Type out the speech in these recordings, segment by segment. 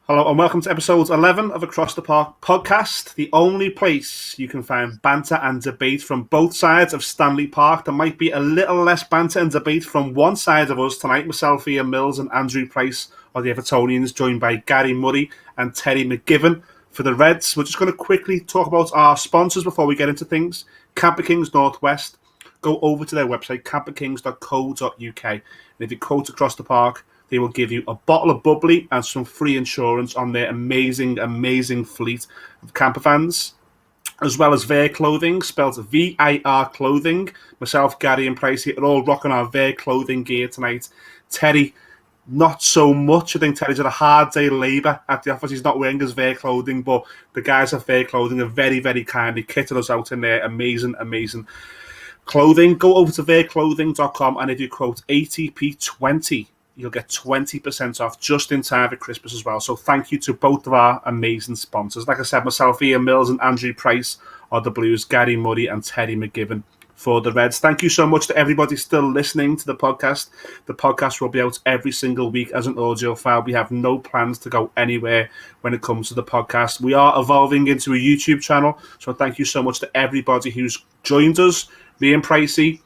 Hello and welcome to episode 11 of Across the Park podcast, the only place you can find banter and debate from both sides of Stanley Park. There might be a little less banter and debate from one side of us tonight. Myself, Ian Mills and Andrew Price are the Evertonians, joined by Gary Murray and Terry McGibbon for the Reds. We're just going to quickly talk about our sponsors before we get into things. Camper Kings Northwest. Go over to their website, camperkings.co.uk. And if you quote Across the Park, they will give you a bottle of bubbly and some free insurance on their amazing fleet of camper vans, as well as Veer Clothing, spelled VIR Clothing. Myself, Gary and Pricey are all rocking our Veer Clothing gear tonight. Terry, not so much. I think Terry's had a hard day of labour at the office. He's not wearing his Veer Clothing, but the guys at Veer Clothing are very kindly kitted us out in their amazing clothing. Go over to veerclothing.com, and if you quote ATP20, you'll get 20% off just in time for Christmas as well. So thank you to both of our amazing sponsors. Like I said, myself, Ian Mills and Andrew Price are the Blues, Gary Murray and Terry McGibbon for the Reds. Thank you so much to everybody still listening to the podcast. The podcast will be out every single week as an audio file. We have no plans to go anywhere when it comes to the podcast. We are evolving into a YouTube channel. So thank you so much to everybody who's joined us. Me and Pricey,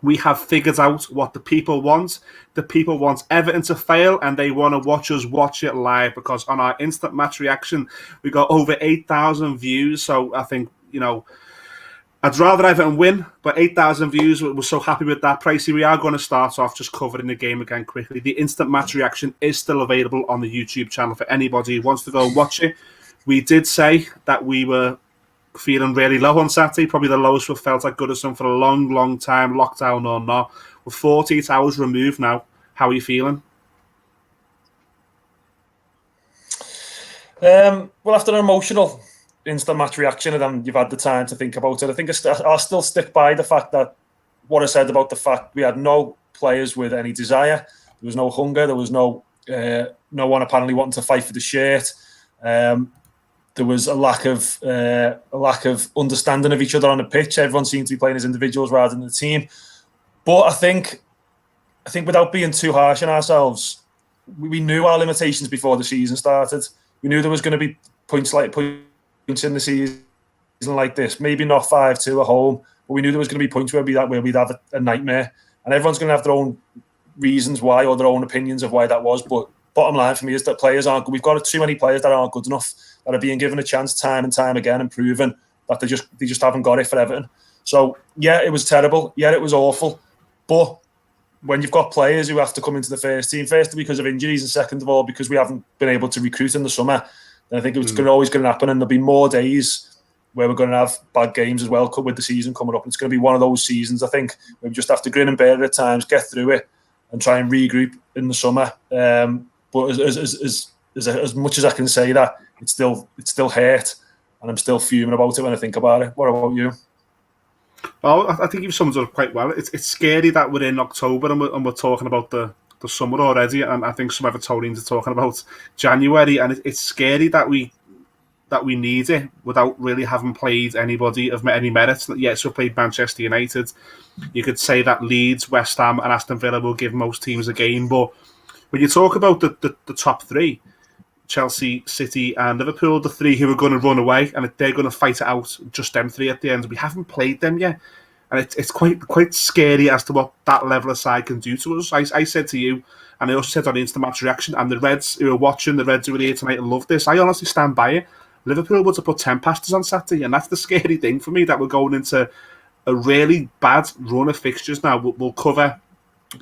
we have figured out what the people want. The people want Everton to fail, and they want to watch us watch it live, because on our instant match reaction, we got over 8,000 views. So I think, I'd rather Everton win, but 8,000 views, we're so happy with that. Pricey, we are going to start off just covering the game again quickly. The instant match reaction is still available on the YouTube channel for anybody who wants to go watch it. We did say that we were feeling really low on Saturday, probably the lowest we've felt at Goodison for a long time, lockdown or not. We're 48 hours removed now. How are you feeling? Well, after an emotional instant match reaction, and then you've had the time to think about it, I think I'll still stick by the fact that what I said about the fact we had no players with any desire. There was no hunger. There was no one apparently wanting to fight for the shirt. There was a lack of understanding of each other on the pitch. Everyone seemed to be playing as individuals rather than the team. But I think without being too harsh on ourselves, we knew our limitations before the season started. We knew there was going to be points in the season like this. Maybe not 5-2 at home, but we knew there was going to be points where we'd have a nightmare. And everyone's going to have their own reasons why, or their own opinions of why that was. But bottom line for me is that players aren't good. We've got too many players that aren't good enough, that are being given a chance time and time again and proven that they just haven't got it for Everton. So yeah, it was terrible. Yeah, it was awful. But when you've got players who have to come into the first team, firstly because of injuries, and second of all because we haven't been able to recruit in the summer, then I think it's always going to happen, and there'll be more days where we're going to have bad games as well with the season coming up. It's going to be one of those seasons, I think, where we just have to grin and bear it at times, get through it, and try and regroup in the summer. But as much as I can say that, it's still hurt, and I'm still fuming about it when I think about it. What about you? Well, I think you've summed it up quite well. It's scary that we're in October and we're talking about the summer already, and I think some Evertonians are talking about January, and it's scary that we need it without really having played anybody of any merit. Yes, we've played Manchester United. You could say that Leeds, West Ham and Aston Villa will give most teams a game, but when you talk about the top three, Chelsea, City and Liverpool, the three who are going to run away and they're going to fight it out, just them three at the end, we haven't played them yet. And it's quite scary as to what that level of side can do to us. I said to you, and I also said on the instant match reaction, and the Reds who are watching, the Reds who are here tonight and love this, I honestly stand by it. Liverpool would have put 10 past us on Saturday, and that's the scary thing for me, that we're going into a really bad run of fixtures now. We'll cover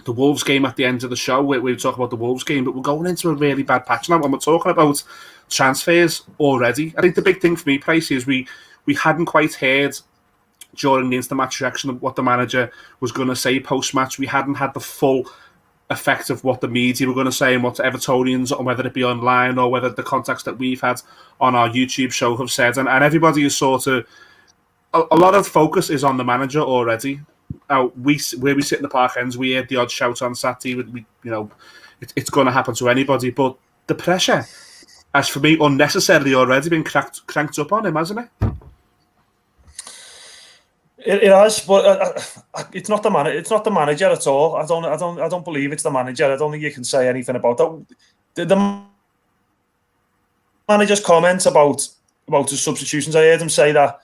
the Wolves game at the end of the show. We'll talk about the Wolves game, but we're going into a really bad patch now when we're talking about transfers already. I think the big thing for me, Pricey, is we hadn't quite heard during the instant match reaction of what the manager was going to say post-match. We hadn't had the full effect of what the media were going to say and what Evertonians, or whether it be online or whether the contacts that we've had on our YouTube show have said. And everybody is sort of... A lot of focus is on the manager already. Where we sit in the park ends, we heard the odd shout on Saturday. It's going to happen to anybody. But the pressure has, for me, unnecessarily already been cranked up on him, hasn't it? It has, but it's not the manager. It's not the manager at all. I don't believe it's the manager. I don't think you can say anything about that. manager's comments about his substitutions, I heard him say that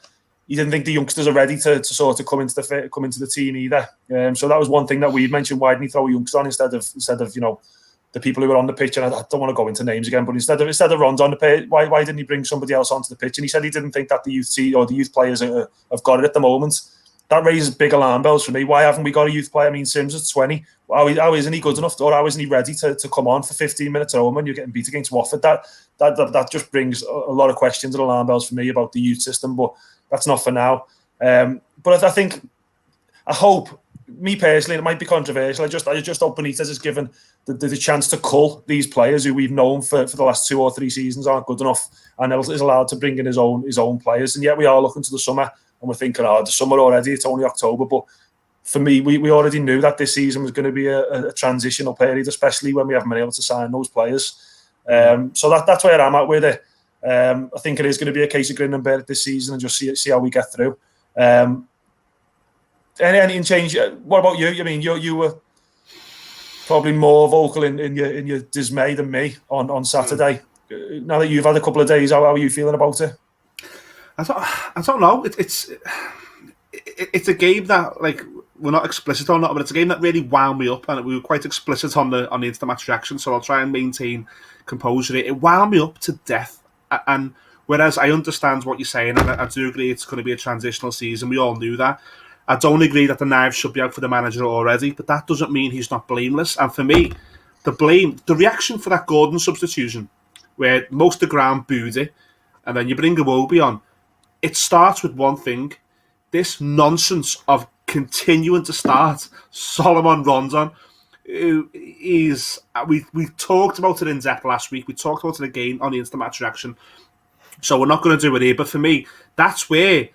he didn't think the youngsters are ready to sort of come into the team either. So that was one thing that we mentioned. Why didn't he throw a youngster on instead of the people who were on the pitch? And I don't want to go into names again, but instead of Ron's on the pitch, why didn't he bring somebody else onto the pitch? And he said he didn't think that the youth team or the youth players have got it at the moment. That raises big alarm bells for me. Why haven't we got a youth player? I mean, Sims is 20. How isn't he good enough, or how isn't he ready to come on for 15 minutes at home when you're getting beat against Watford? That just brings a lot of questions and alarm bells for me about the youth system, but that's not for now. But I hope, me personally, it might be controversial. I just hope Benitez is given the chance to cull these players who we've known for the last 2 or 3 seasons aren't good enough, and is allowed to bring in his own players. And yet we are looking to the summer and we're thinking, the summer already, it's only October. But for me, we already knew that this season was going to be a transitional period, especially when we haven't been able to sign those players. So that's where I'm at with it. I think it is going to be a case of grin and bear it this season and just see how we get through. Anything change? What about you? I mean, you were probably more vocal in your dismay than me on Saturday. Now that you've had a couple of days, how are you feeling about it? I don't know. It's a game that, like, we're not explicit on that, but it's a game that really wound me up, and we were quite explicit on the instant match reaction. So I'll try and maintain composure. It wound me up to death, and whereas I understand what you're saying, and I do agree it's going to be a transitional season. We all knew that. I don't agree that the knives should be out for the manager already, but that doesn't mean he's not blameless. And for me, the reaction for that Gordon substitution, where most of the ground booed it, and then you bring Iwobi on, it starts with one thing: this nonsense of continuing to start Solomon Rondon, who is, we talked about it in depth last week. We talked about it again on the instant match reaction. So we're not going to do it here. But for me, that's where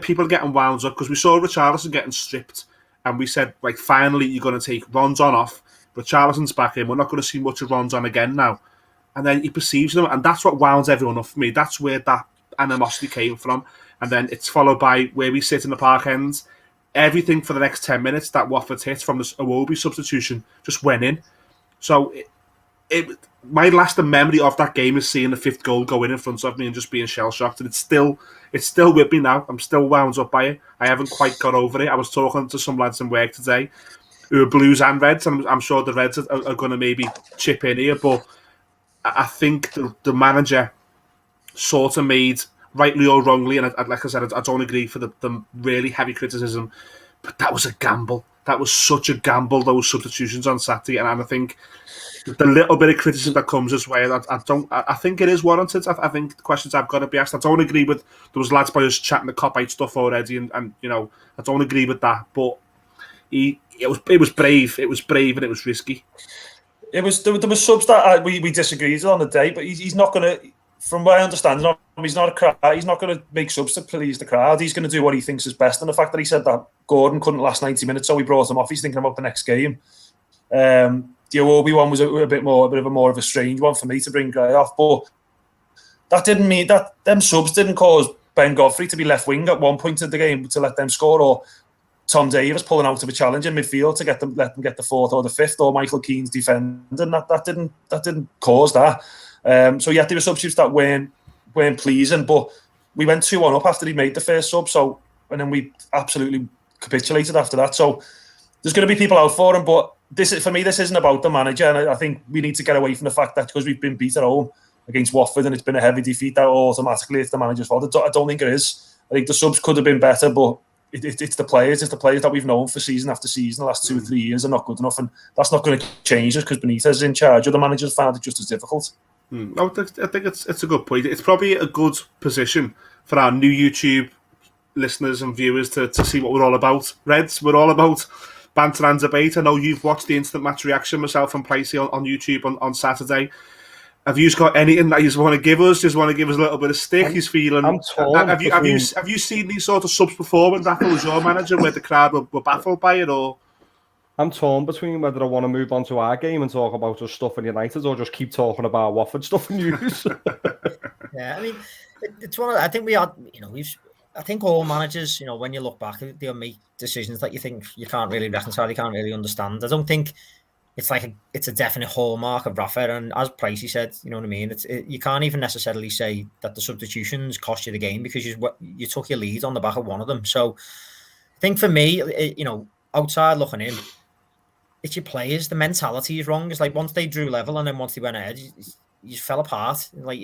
people are getting wound up, because we saw Richarlison getting stripped, and we said, like, finally you're going to take Rondon off. Richarlison's back in. We're not going to see much of Rondon again now. And then he perceives them, and that's what wounds everyone up for me. That's where that animosity came from. And then it's followed by where we sit in the park ends. Everything for the next 10 minutes that Watford hit from this Iwobi substitution just went in. So my lasting memory of that game is seeing the 5th goal go in front of me and just being shell-shocked. And it's still with me now. I'm still wound up by it. I haven't quite got over it. I was talking to some lads in work today who are Blues and Reds, and I'm sure the Reds are going to maybe chip in here. But I think the manager sort of made, rightly or wrongly, and like I said, I don't agree for the really heavy criticism, but that was a gamble. That was such a gamble, those substitutions on Saturday, and I think the little bit of criticism that comes as well, I think it is warranted. I think the questions I've got to be asked. I don't agree with those lads by us chatting the cop-out stuff already, and I don't agree with that. But it was brave. It was brave and it was risky. There was subs that we disagreed on the day, but he's not going to. From what I understand, he's not a crowd. He's not going to make subs to please the crowd. He's going to do what he thinks is best. And the fact that he said that Gordon couldn't last 90 minutes, so he brought him off. He's thinking about the next game. The Iwobi one was a bit more of a strange one for me to bring Gray off, but that didn't mean that them subs didn't cause Ben Godfrey to be left wing at one point of the game to let them score, or Tom Davis pulling out of a challenge in midfield to let them get the 4th or the 5th, or Michael Keane's defending. That didn't cause that. So yeah, there were substitutes that weren't pleasing, but we went 2-1 up after he made the first sub. So, and then we absolutely capitulated after that. So there's going to be people out for him, but this isn't about the manager, and I think we need to get away from the fact that because we've been beat at home against Watford and it's been a heavy defeat, that automatically it's the manager's fault. I don't think it is. I think the subs could have been better, but it's the players. It's the players that we've known for season after season the last 2 or 3 years are not good enough, and that's not going to change just because Benitez is in charge. Other managers found it just as difficult. I think it's a good point. It's probably a good position for our new YouTube listeners and viewers to see what we're all about. Reds, we're all about banter and debate. I know you've watched the instant match reaction, myself and Pricey on YouTube on Saturday. Have you got anything that you want to give us? Just want to give us a little bit of stick? He's feeling. I'm torn. Have you seen these sort of subs before when Rafa was your manager, where the crowd were baffled by it, or? I'm torn between whether I want to move on to our game and talk about us stuff in United, or just keep talking about Watford stuff and news. Yeah, I mean, it's one of. I think we are. I think all managers, when you look back, they'll make decisions that you think you can't really reconcile, you can't really understand. I don't think it's a definite hallmark of Rafa. And as Pricey said, you know what I mean. You can't even necessarily say that the substitutions cost you the game because you took your lead on the back of one of them. So I think for me, outside looking in, it's your players. The mentality is wrong. It's like once they drew level and then once they went ahead, you fell apart. Like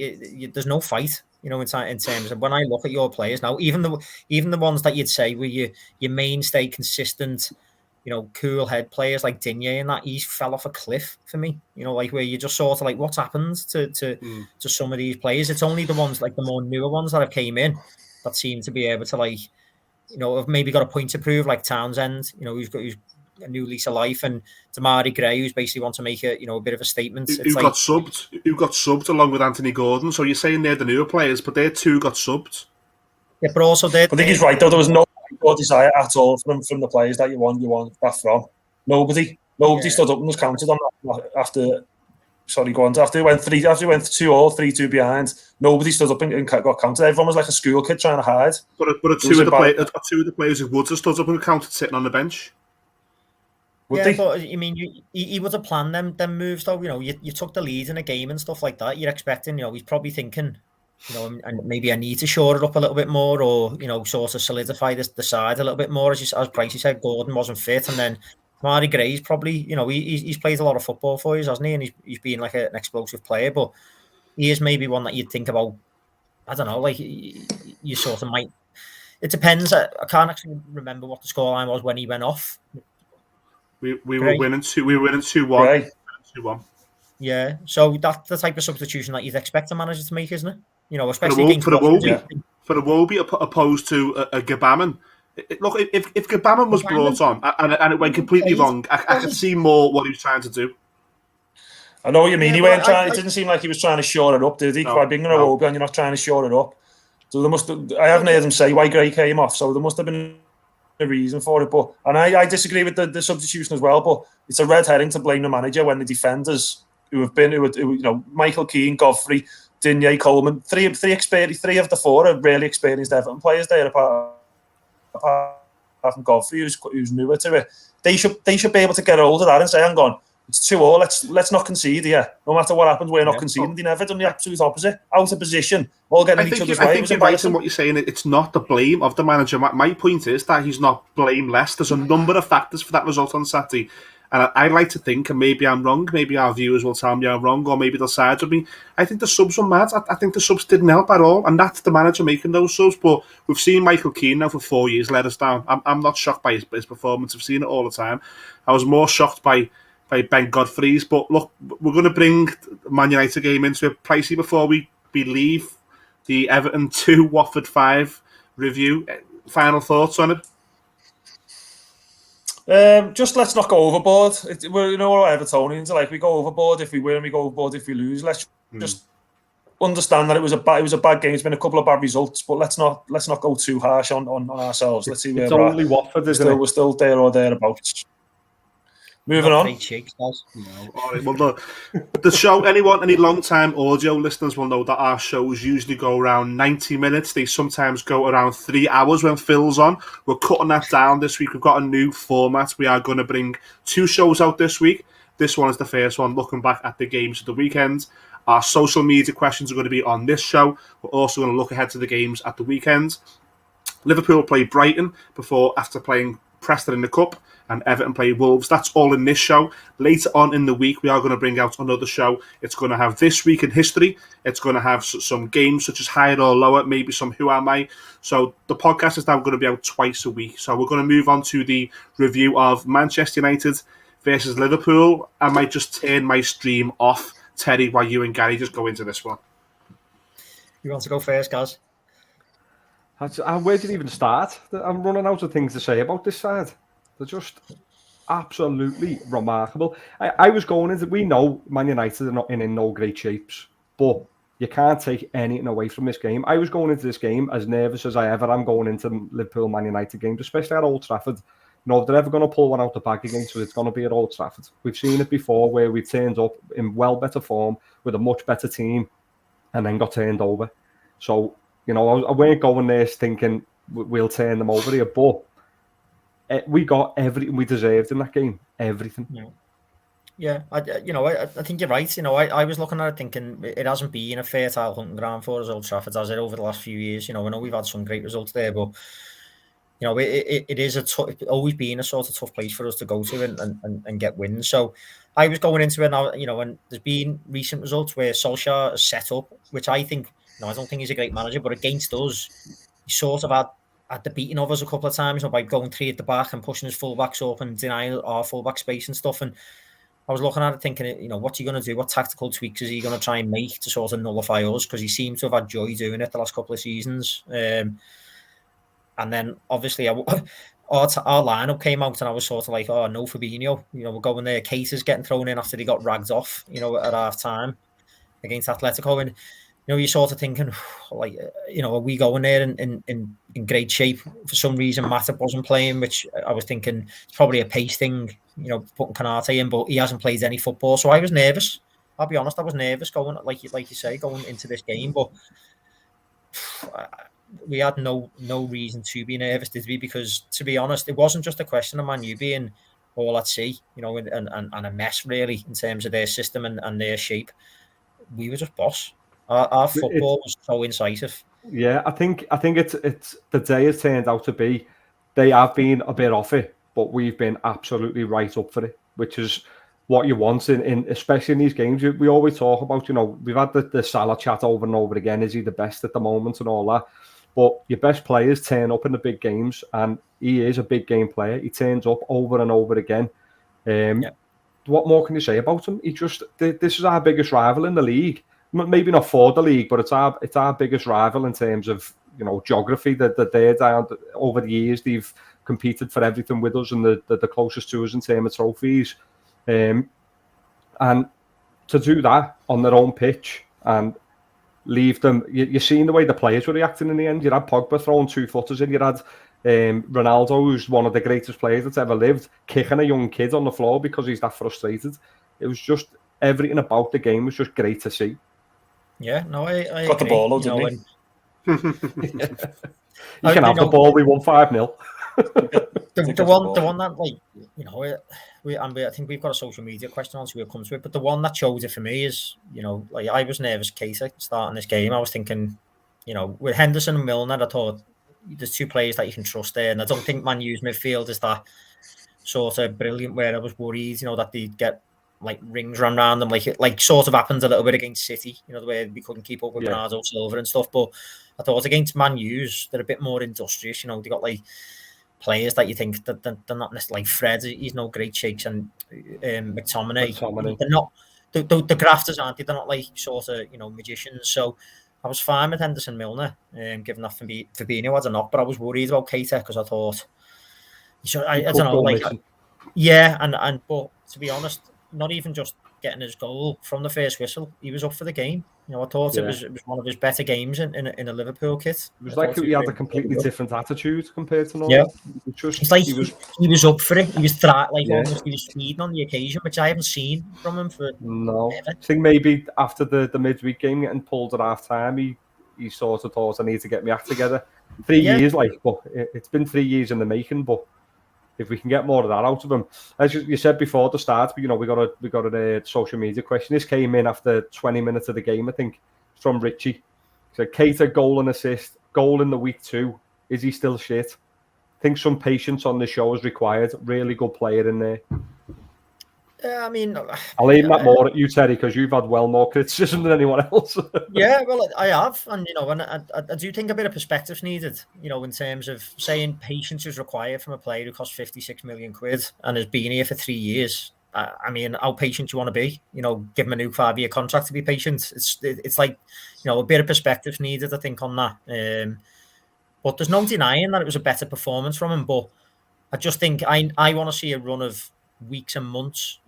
there's no fight, in terms of when I look at your players now, even the ones that you'd say were your mainstay, consistent, cool head players like Digne and that, he fell off a cliff for me. Like where you just sort of like what's happened to some of these players. It's only the ones like the more newer ones that have came in that seem to be able to have maybe got a point to prove, like Townsend. Who's a new lease of life, and Damari Gray, who's basically want to make a bit of a statement. Who got subbed along with Anthony Gordon. So you're saying they're the newer players, but they two got subbed. Yeah, but also I think he's right though. There was no desire at all from the players that you want that from. Nobody stood up and was counted on that after. Sorry, go on. After we went 2-all, 3-2 behind, nobody stood up and got counted. Everyone was like a school kid trying to hide. But two of the players who would have stood up and counted sitting on the bench. But I mean, he would have planned them moves though. You took the lead in a game and stuff like that. You're expecting, he's probably thinking, and maybe I need to shore it up a little bit more, or sort of solidify the side a little bit more. As Pricey said, Gordon wasn't fit, and then Mari Gray's probably, he's played a lot of football for you, hasn't he? And he's been like an explosive player, but he is maybe one that you'd think about. I don't know, like you sort of might. It depends. I can't actually remember what the scoreline was when he went off. We were winning 2-1. 2-1. Yeah, so that's the type of substitution that you'd expect a manager to make, isn't it? Especially for the Wobie opposed to a Gabaman. Look, if Gabaman was brought on and it went completely wrong, I could see more what he was trying to do. I know what you mean. He weren't trying. It didn't seem like he was trying to shore it up, did he? By being a Wobie and you're not trying to shore it up. So I haven't heard him say why Gray came off. So there must have been a reason for it, and I disagree with the substitution as well. But it's a red herring to blame the manager when the defenders who Michael Keane, Godfrey, Digne, Coleman, three of the four are really experienced Everton players there, apart from Godfrey, who's newer to it. They should be able to get hold of that and say, hang on, it's 2-all. Let's not concede here. No matter what happens, we're not conceding. They never done the absolute opposite. Out of position, all getting each other's way. I think you're right in what you're saying. It's not the blame of the manager. My point is that he's not blameless. There's a number of factors for that result on Saturday. And I'd like to think, and maybe I'm wrong, maybe our viewers will tell me I'm wrong, or maybe they'll side with me. I think the subs were mad. I think the subs didn't help at all, and that's the manager making those subs. But we've seen Michael Keane now for 4 years let us down. I'm not shocked by his performance. I've seen it all the time. I was more shocked by Ben Godfrey's. But look, we're going to bring the Man United game into it. Pricey, before we leave the Everton 2, Watford 5 review. Final thoughts on it? Just let's not go overboard. We're Evertonians. Like, we go overboard if we win, we go overboard if we lose. Let's just understand that it was a bad game. It's been a couple of bad results, but let's not go too harsh on ourselves. Let's see where it's only Watford, isn't it? We're still there or thereabouts. Moving on. All right, well, the show, any long-time audio listeners will know that our shows usually go around 90 minutes. They sometimes go around 3 hours when Phil's on. We're cutting that down this week. We've got a new format. We are going to bring 2 shows out this week. This one is the first one, looking back at the games of the weekend. Our social media questions are going to be on this show. We're also going to look ahead to the games at the weekend. Liverpool play Brighton after playing Preston in the Cup, and Everton play Wolves. That's all in this show. Later on in the week, we are going to bring out another show. It's going to have This Week in History. It's going to have some games such as Higher or Lower, maybe some Who Am I. So the podcast is now going to be out twice a week. So we're going to move on to the review of Manchester United versus Liverpool. I might just turn my stream off, Terry, while you and Gary just go into this one. You want to go first, guys? Where did you even start? I'm running out of things to say about this side. They're just absolutely remarkable. I was going into, we know Man United are not in no great shapes, but you can't take anything away from this game. I was going into this game as nervous as I ever am going into Liverpool Man United games, especially at Old Trafford. If they're ever going to pull one out the bag against us, it's going to be at Old Trafford. We've seen it before where we've turned up in well better form with a much better team and then got turned over. So, I weren't going there thinking we'll turn them over here, but we got everything we deserved in that game. Everything. Yeah, I think you're right. I was looking at it thinking it hasn't been a fertile hunting ground for us, Old Trafford, has it, over the last few years? I know we've had some great results there, but it is it's always been a sort of tough place for us to go to and get wins. So I was going into it now, and there's been recent results where Solskjaer has set up, which I think, I don't think he's a great manager, but against us, he sort of had the beating of us a couple of times, by going 3 at the back and pushing his fullbacks up and denying our fullback space and stuff. And I was looking at it thinking, what's he going to do? What tactical tweaks is he going to try and make to sort of nullify us? Because he seemed to have had joy doing it the last couple of seasons. And then obviously our lineup came out and I was sort of like, oh, no Fabinho. We're going there. Keita's getting thrown in after he got ragged off, at half time against Atletico. And, you're sort of thinking, like, are we going there in great shape? For some reason, Matip wasn't playing, which I was thinking it's probably a pace thing, putting Kanate in, but he hasn't played any football. So I was nervous. I'll be honest, I was nervous going, like you say, going into this game. But we had no reason to be nervous, did we? Because, to be honest, it wasn't just a question of Man U being all at sea, and a mess, really, in terms of their system and their shape. We were just boss. Our football was so incisive. Yeah, I think it's the day has turned out to be. They have been a bit off it, but we've been absolutely right up for it, which is what you want in especially in these games. We always talk about, we've had the Salah chat over and over again. Is he the best at the moment and all that? But your best players turn up in the big games, and he is a big game player. He turns up over and over again. What more can you say about him? This is our biggest rival in the league. Maybe not for the league, but it's our biggest rival in terms of geography. That they're down over the years. They've competed for everything with us, and the closest to us in terms of trophies. And to do that on their own pitch and leave them, you're seeing the way the players were reacting in the end. You had Pogba throwing 2-footers in. You had Ronaldo, who's one of the greatest players that's ever lived, kicking a young kid on the floor because he's that frustrated. It was just everything about the game was just great to see. Yeah, no, I got agree. the ball, didn't he? You can have the ball. We won 5-0. The one that, like, I think we've got a social media question on, so we'll come to it. But the one that showed it for me is, like, I was nervous, Keita, starting this game. I was thinking, with Henderson and Milner, I thought there's 2 players that you can trust there, and I don't think Man U's midfield is that sort of brilliant. Where I was worried, that they'd get like rings run around them, like sort of happened a little bit against City, the way we couldn't keep up with Bernardo Silva and stuff. But I thought against Man U's, they're a bit more industrious. They got like players that you think that they're not necessarily, like Fred. He's no great shakes, and McTominay. They're not the grafters, aren't they? They're not like sort of magicians. So I was fine with Henderson Milner, given that Fabinho had a knock, but I was worried about Keita because I thought, I don't know, like, and but to be honest, not even just getting his goal from the first whistle, he was up for the game. I thought it was one of his better games in a Liverpool kit. It was like he had a completely different attitude compared to normal. Yeah, it's like he was up for it. He was almost he was feeding on the occasion, which I haven't seen from him for. No, I think maybe after the midweek game getting pulled at half time, he sort of thought, I need to get my act together. 3 years, but it's been 3 years in the making, but. If we can get more of that out of him, as you said before the start, we got a social media question. This came in after 20 minutes of the game, I think, from Richie. So Keita, goal and assist, goal in the week 2. Is he still shit? I think some patience on the show is required. Really good player in there. I mean, I'll aim that more at you, Terry, because you've had well more criticism than anyone else. Yeah, well, I have, and and I do think a bit of perspective's needed. In terms of saying patience is required from a player who costs 56 million quid and has been here for 3 years. I mean, how patient you want to be? Give him a new 5-year contract to be patient. It's like a bit of perspective's needed, I think, on that. But there's no denying that it was a better performance from him. But I just think I want to see a run of weeks and months,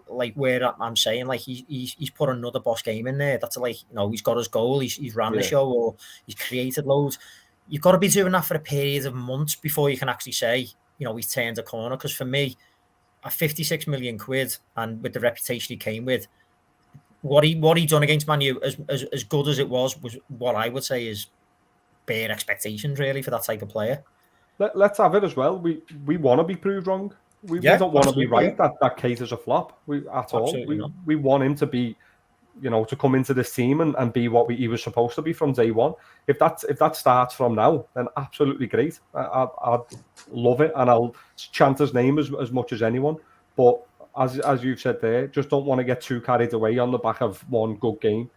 like where I'm saying, like he's put another boss game in there. That's like, he's got his goal, he's ran the show, or he's created loads. You've got to be doing that for a period of months before you can actually say, he's turned a corner. Because for me, at 56 million quid and with the reputation he came with, what he done against Man U, as good as it was what I would say is bare expectations really for that type of player. Let's have it as well. We want to be proved wrong. We don't want to be right yeah. that Kate is a flop all. Not. We want him to be, to come into this team and be what he was supposed to be from day one. If that starts from now, then absolutely great. I'd love it, and I'll chant his name as much as anyone. But as you've said there, just don't want to get too carried away on the back of one good game.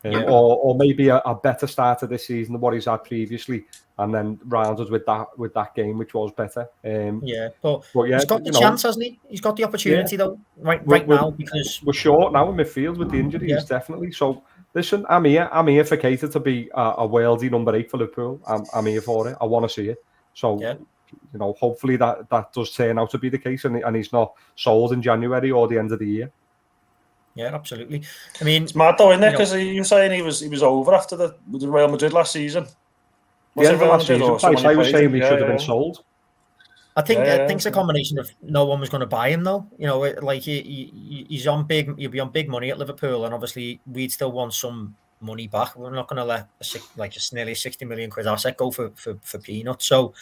Or maybe a better start of this season than what he's had previously, and then rounded with that game, which was better. But he's got the chance, hasn't he? He's got the opportunity though, right now, because we're short now in midfield with the injuries, definitely. So listen, I'm here for Keita to be a worldy number 8 for Liverpool. I'm here for it. I want to see it. So hopefully that does turn out to be the case, and he's not sold in January or the end of the year. Yeah, absolutely. I mean, it's mad though, isn't it? Because you were saying he was over after the Real Madrid last season. The end of last season, I was saying he should have been sold. I think it's a combination of no one was going to buy him though. Like he's on big. He'll be on big money at Liverpool, and obviously we'd still want some money back. We're not going to let nearly a 60 million quid asset go for peanuts. So.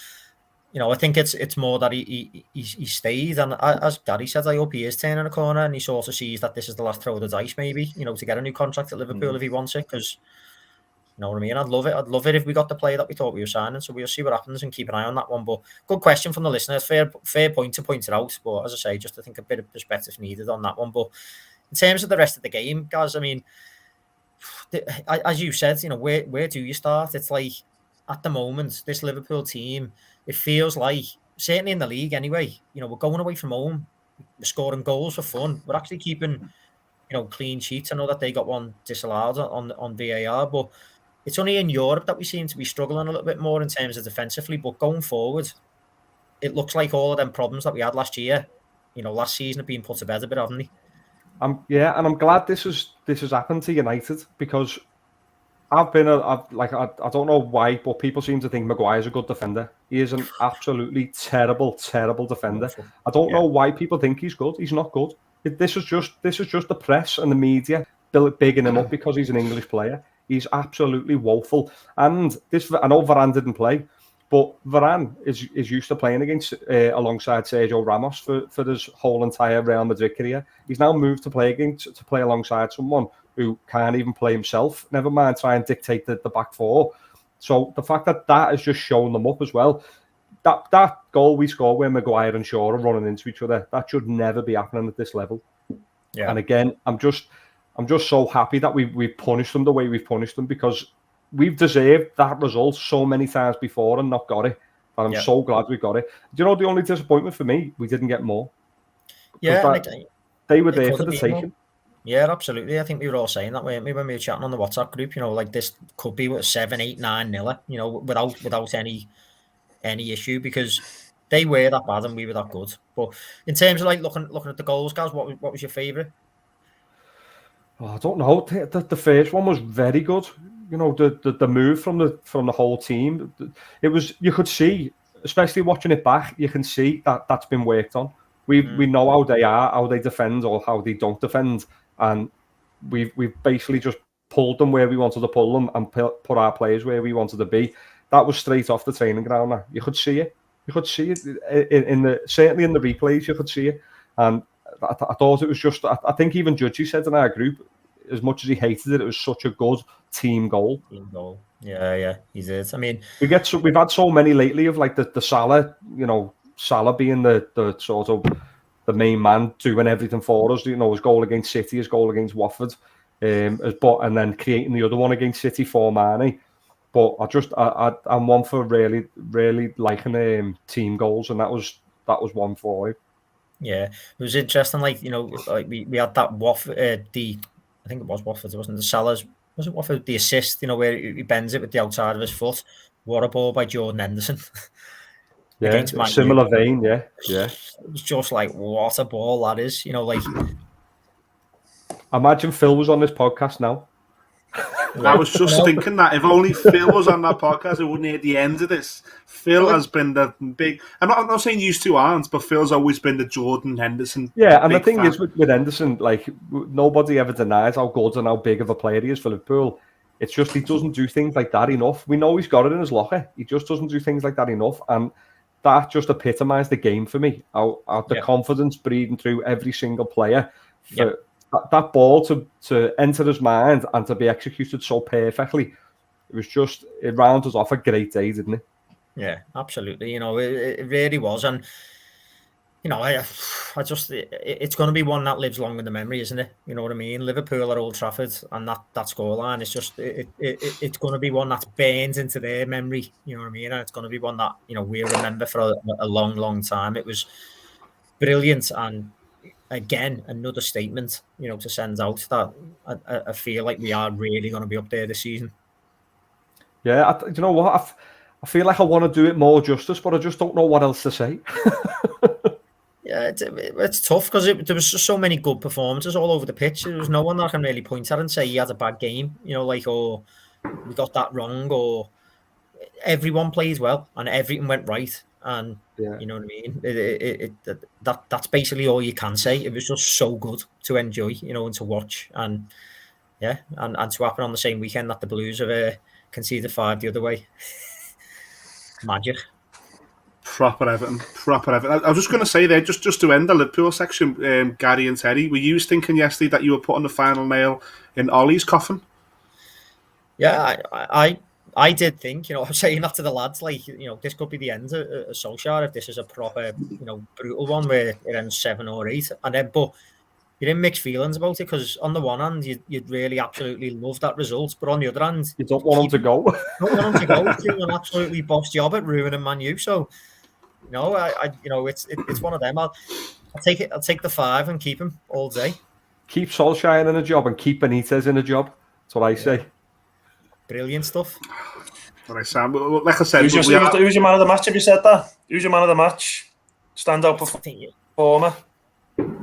I think it's more that he stayed, and as Gary said, I hope he is turning a corner, and he sort of sees that this is the last throw of the dice, maybe, to get a new contract at Liverpool if he wants it, because, you know what I mean, I'd love it if we got the player that we thought we were signing, so we'll see what happens and keep an eye on that one. But good question from the listeners, fair point to point it out, but as I say, just I think a bit of perspective needed on that one. But in terms of the rest of the game, guys, I mean, as you said, where do you start? It's like, at the moment, this Liverpool team, it feels like, certainly in the league anyway, we're going away from home, we're scoring goals for fun, we're actually keeping, clean sheets. I know that they got one disallowed on VAR, but it's only in Europe that we seem to be struggling a little bit more in terms of defensively. But going forward, it looks like all of them problems that we had last year, last season, have been put to bed a bit, haven't they? And I'm glad this has happened to United, because I don't know why, but people seem to think Maguire's a good defender. He is an absolutely terrible defender. I don't know why people think he's good. He's not good. This is just the press and the media bigging him up because he's an English player. He's absolutely woeful. And I know Varane didn't play, but Varane is used to playing alongside Sergio Ramos for his whole entire Real Madrid career. He's now moved to play alongside someone who can't even play himself, never mind try and dictate the back four. So the fact that has just shown them up as well. That goal we scored where Maguire and Shaw are running into each other, that should never be happening at this level. Yeah. And again, I'm just so happy that we punished them the way we've punished them, because we've deserved that result so many times before and not got it. And I'm so glad we got it. Do you know the only disappointment for me? We didn't get more. Yeah, they were there for the taking. Yeah, absolutely. I think we were all saying that when we were chatting on the WhatsApp group. Like this could be with 7, 8, 9-0. Without any issue, because they were that bad and we were that good. But in terms of looking at the goals, guys, what was your favourite? Oh, I don't know. The first one was very good. The move from the whole team. It was, you could see, especially watching it back, you can see that's been worked on. We know how they are, how they defend or how they don't defend, and we've basically just pulled them where we wanted to pull them and put our players where we wanted to be. That was straight off the training ground. Now you could see it. You could see it certainly in the replays. You could see it, and I thought it was just. I think even Judgy said in our group, as much as he hated it, it was such a good team goal. Yeah, he did. I mean, we've had so many lately of like the Salah, Salah being the sort of the main man doing everything for us. His goal against City, his goal against Watford, and then creating the other one against City for Mane. But I'm one for really, really liking team goals, and that was one for him. Yeah, it was interesting. We had that Watford, I think it was Watford. It wasn't the Salah's. Was it Watford? The assist, where he bends it with the outside of his foot. What a ball by Jordan Henderson. Yeah, similar vein. Yeah. It was just like, what a ball that is. Imagine Phil was on this podcast now. I was just thinking that if only Phil was on that podcast, it wouldn't hear the end of this. Phil has been the big. I'm not saying you two aren't, but Phil's always been the Jordan Henderson. Yeah, and the thing is with Henderson, like nobody ever denies how good and how big of a player he is for Liverpool. It's just he doesn't do things like that enough. We know he's got it in his locker. He just doesn't do things like that enough. And that just epitomised the game for me. How the confidence breathing through every single player. For that ball to enter his mind and to be executed so perfectly. It rounded us off a great day, didn't it? Yeah, absolutely. It really was. And, it's going to be one that lives long in the memory, isn't it? You know what I mean? Liverpool at Old Trafford and that scoreline is just, it's going to be one that's burned into their memory. You know what I mean? And it's going to be one that, we'll remember for a long, long time. It was brilliant. And again, another statement, to send out that I feel like we are really going to be up there this season. Yeah, you know what? I feel like I want to do it more justice, but I just don't know what else to say. Yeah, it's tough because there was just so many good performances all over the pitch. There was no one that I can really point at and say he had a bad game, or we got that wrong, or everyone played well and everything went right. And you know what I mean? That's basically all you can say. It was just so good to enjoy, and to watch. And and to happen on the same weekend that the Blues have conceded 5 the other way. Magic. Proper Everton. I was just going to say there, just to end the Liverpool section, Gary and Terry, were you thinking yesterday that you were putting the final nail in Ollie's coffin? Yeah, I did think, I was saying that to the lads, like, this could be the end of Solskjaer if this is a proper, brutal one where it ends 7 or 8. And then, but you're in mixed feelings about it because on the one hand, you'd really absolutely love that result, but on the other hand, you don't want him to go. Don't want him to go. Do an absolutely boss job at ruining Man U. So, it's one of them. I'll take it. I'll take the 5 and keep him all day. Keep Solskjaer in a job and keep Benitez in a job. That's what I say. Brilliant stuff. All right, Sam. Like I said, who's your man of the match? Have you said that? Who's your man of the match? Standout performer.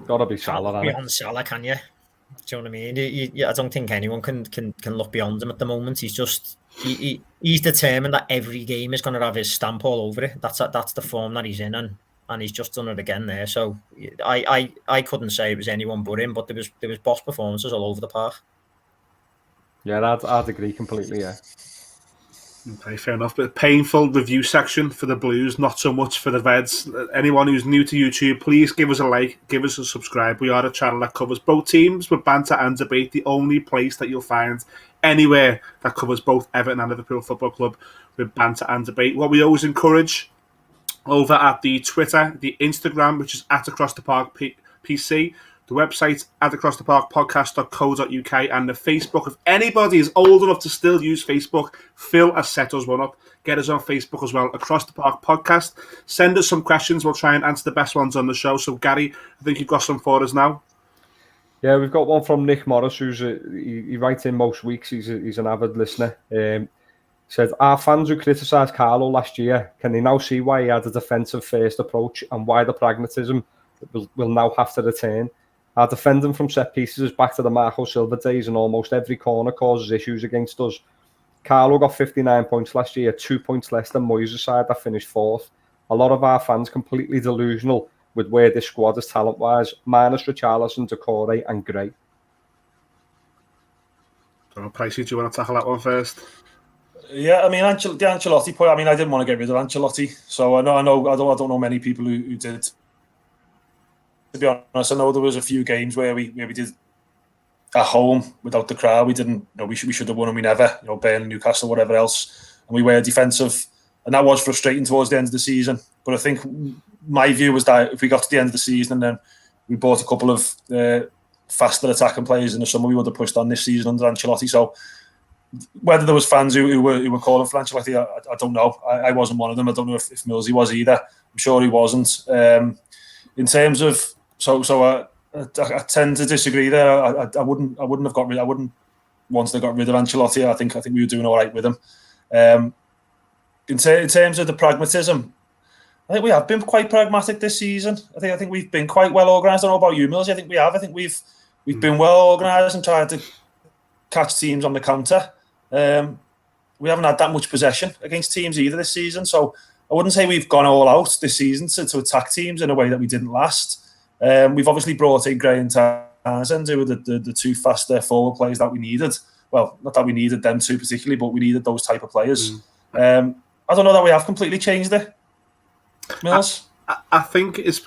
Gotta be Salah. Beyond Salah, can you? Do you know what I mean? I don't think anyone can look beyond him at the moment. He's just he's determined that every game is going to have his stamp all over it. That's the form that he's in, and he's just done it again there. So I couldn't say it was anyone but him, but there was boss performances all over the park. Yeah, I'd agree completely. Yeah. Okay, fair enough. But painful review section for the Blues, not so much for the Reds. Anyone who's new to YouTube, please give us a like, give us a subscribe. We are a channel that covers both teams with banter and debate. The only place that you'll find anywhere that covers both Everton and Liverpool Football Club with banter and debate. What we always encourage over at the Twitter, the Instagram, which is @AcrossTheParkPC, the website @AcrossTheParkPodcast.co.uk, and the Facebook. If anybody is old enough to still use Facebook, Phil has set us one up. Get us on Facebook as well, Across the Park Podcast. Send us some questions. We'll try and answer the best ones on the show. So, Gary, I think you've got some for us now. Yeah, we've got one from Nick Morris, he writes in most weeks. He's an avid listener. He said, our fans who criticised Carlo last year, can they now see why he had a defensive first approach and why the pragmatism will now have to return? Our defending from set pieces is back to the Marco Silva days, and almost every corner causes issues against us. Carlo got 59 points last year, 2 points less than Moyes' side that finished 4th. A lot of our fans completely delusional with where this squad is talent-wise, minus Richarlison, Decore and Gray. Pricey, do you want to tackle that one first? Yeah, I mean, the Ancelotti point, I mean, I didn't want to get rid of Ancelotti, so I don't know many people who did. To be honest, I know there was a few games where we did at home without the crowd. We didn't, we should have won and we never, Burnley, Newcastle, whatever else, and we were defensive, and that was frustrating towards the end of the season. But I think my view was that if we got to the end of the season and then we bought a couple of faster attacking players in the summer, we would have pushed on this season under Ancelotti. So whether there was fans who were calling for Ancelotti, I don't know. I wasn't one of them. I don't know if Millsy was either. I'm sure he wasn't. In terms of I tend to disagree there. I wouldn't have got rid. I wouldn't once they got rid of Ancelotti. I think we were doing all right with him. In terms of the pragmatism, I think we have been quite pragmatic this season. I think we've been quite well organised. I don't know about you, Millsy. I think we have. I think we've been well organised and tried to catch teams on the counter. We haven't had that much possession against teams either this season. So I wouldn't say we've gone all out this season to attack teams in a way that we didn't last. We've obviously brought in Gray and Townsend, who were the two faster forward players that we needed. Well, not that we needed them two particularly, but we needed those type of players. I don't know that we have completely changed it. Mills? I think it's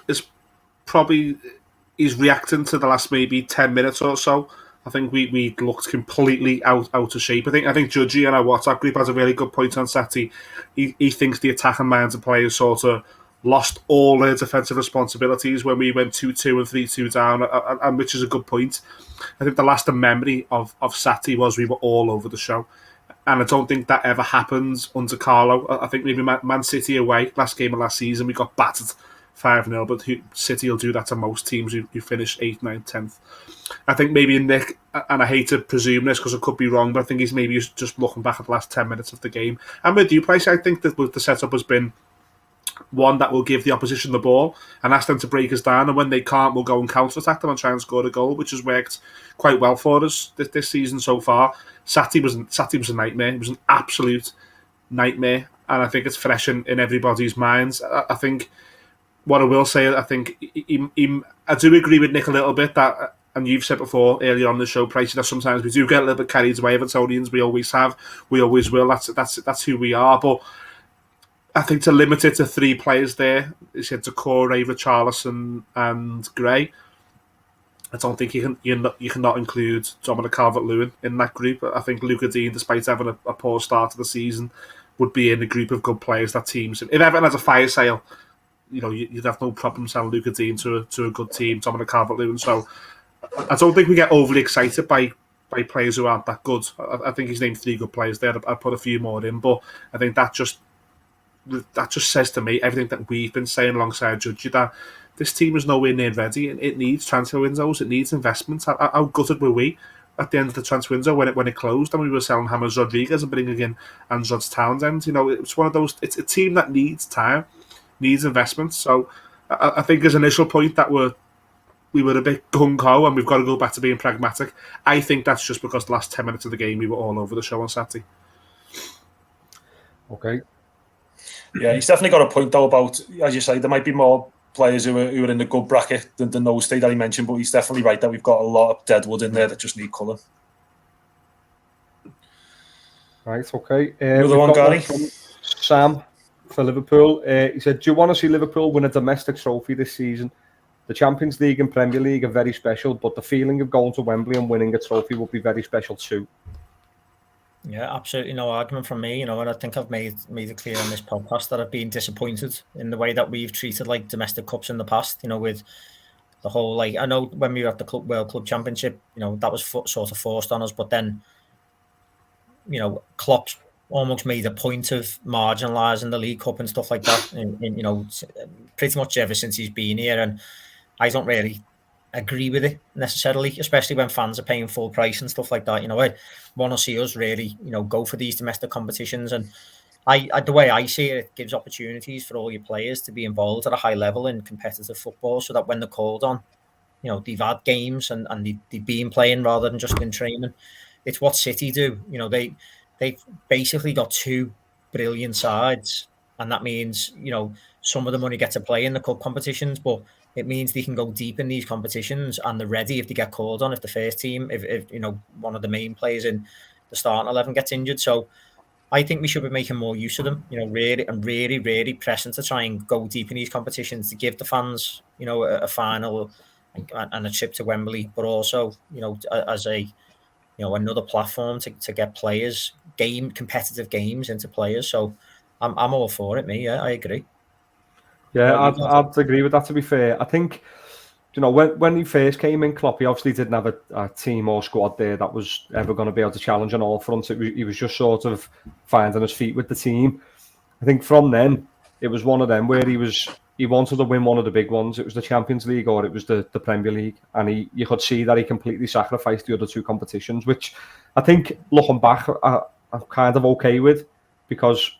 probably he's reacting to the last maybe 10 minutes or so. I think we looked completely out of shape. I think Judgy in our WhatsApp group has a really good point on Saturday. He thinks the attacking minds of players sort of lost all their defensive responsibilities when we went 2-2 and 3-2 down, and which is a good point. I think the last memory of Saturday was we were all over the show. And I don't think that ever happens under Carlo. I think maybe Man City away, last game of last season, we got battered 5-0, but City will do that to most teams who finish 8th, 9th, 10th. I think maybe Nick, and I hate to presume this because I could be wrong, but I think he's maybe just looking back at the last 10 minutes of the game. And with you, Price, I think that the setup has been one that will give the opposition the ball and ask them to break us down, and when they can't, we'll go and counter-attack them and try and score a goal, which has worked quite well for us this season so far. Saturday was a nightmare. It was an absolute nightmare, and I think it's fresh in everybody's minds. I think what I will say, I think I do agree with Nick a little bit that, and you've said before earlier on the show, Pricey, that sometimes we do get a little bit carried away. Evertonians, we always have, we always will. That's who we are. But I think to limit it to 3 players there, you said Decore, Richarlison, and Gray. I don't think you cannot include Dominic Calvert-Lewin in that group. I think Luca Dean, despite having a poor start to the season, would be in a group of good players that teams. If Everton has a fire sale, you'd have no problem selling Luca Dean to a good team, Dominic Calvert-Lewin. So I don't think we get overly excited by players who aren't that good. I think he's named 3 good players there. I'd put a few more in, but I think that just says to me everything that we've been saying alongside Judgy, that this team is nowhere near ready. It needs transfer windows. It needs investments. How gutted were we at the end of the transfer window when it closed and we were selling James Rodriguez and bringing in Andros Townsend? It's one of those. It's a team that needs time, needs investments. So I think his initial point that we were a bit gung-ho and we've got to go back to being pragmatic. I think that's just because the last 10 minutes of the game we were all over the show on Saturday. Okay. Yeah, he's definitely got a point though about, as you say, there might be more players who are in the good bracket than those 3 that he mentioned, but he's definitely right that we've got a lot of deadwood in there that just need culling. Right, okay. Another one, Gary. Sam for Liverpool. He said, do you want to see Liverpool win a domestic trophy this season? The Champions League and Premier League are very special, but the feeling of going to Wembley and winning a trophy would be very special too. Yeah, absolutely no argument from me. And I think I've made it clear on this podcast that I've been disappointed in the way that we've treated like domestic cups in the past. With the whole I know when we were at the World Club Championship, that was sort of forced on us. But then, Klopp almost made a point of marginalising the League Cup and stuff like that. Pretty much ever since he's been here, and I don't really agree with it necessarily, especially when fans are paying full price and stuff like that. I want to see us really, go for these domestic competitions, and the way I see it gives opportunities for all your players to be involved at a high level in competitive football, so that when they're called on, they've had games and they've been playing rather than just been training. It's what City do. They've basically got 2 brilliant sides, and that means some of them only get to play in the cup competitions, but it means they can go deep in these competitions and they're ready if they get called on, if the first team, if one of the main players in the starting 11 gets injured. So I think we should be making more use of them, really pressing to try and go deep in these competitions to give the fans, a final and a trip to Wembley, but also, as a, another platform to get players, competitive games into players. So I'm all for it, me. Yeah, I agree. Yeah, I'd agree with that, to be fair. I think, when he first came in, Klopp, he obviously didn't have a team or squad there that was ever going to be able to challenge on all fronts. He was just sort of finding his feet with the team. I think from then, it was one of them where he wanted to win one of the big ones. It was the Champions League or it was the Premier League. And you could see that he completely sacrificed the other 2 competitions, which I think, looking back, I'm kind of okay with, because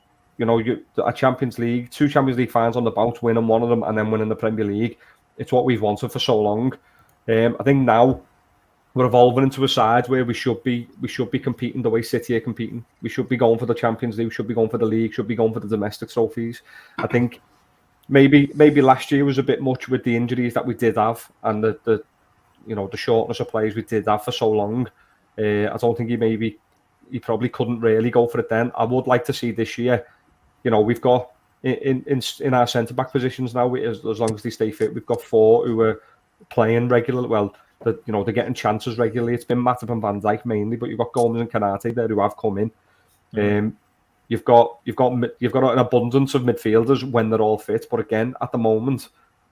a Champions League, 2 Champions League finals on the bounce, winning one of them and then winning the Premier League. It's what we've wanted for so long. I think now we're evolving into a side where we should be competing the way City are competing. We should be going for the Champions League, we should be going for the league, should be going for the domestic trophies. I think maybe last year was a bit much with the injuries that we did have and the shortness of players we did have for so long. I don't think he probably couldn't really go for it then. I would like to see this year. We've got in our centre back positions now. As long as they stay fit, we've got 4 who are playing regularly. Well, they're getting chances regularly. It's been Matip and Van Dijk mainly, but you've got Gomez and Kanate there who have come in. You've got an abundance of midfielders when they're all fit, but again, at the moment,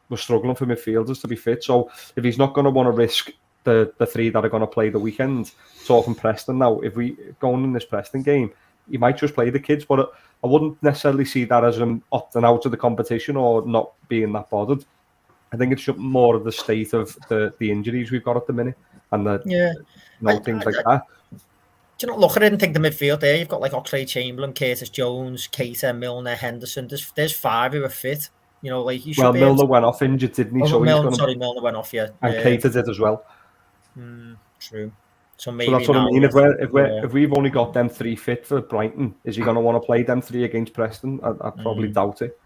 we're struggling for midfielders to be fit. So if he's not going to want to risk the 3 that are going to play the weekend, talking Preston now, if we going in this Preston game, he might just play the kids, but I wouldn't necessarily see that as him opting out of the competition or not being that bothered. I think it's just more of the state of the injuries we've got at the minute and things like that. Do you not look at it and think the midfield there? You've got like Oxlade-Chamberlain, Curtis Jones, Keita, Milner, Henderson. There's 5 who are fit. You know, like you should. Well, Milner went off injured, didn't he? Milner went off, yeah. And Keita did as well. True. So maybe that's what I mean. If we've only got them 3 fit for Brighton, is he going to want to play them 3 against Preston? I probably doubt it.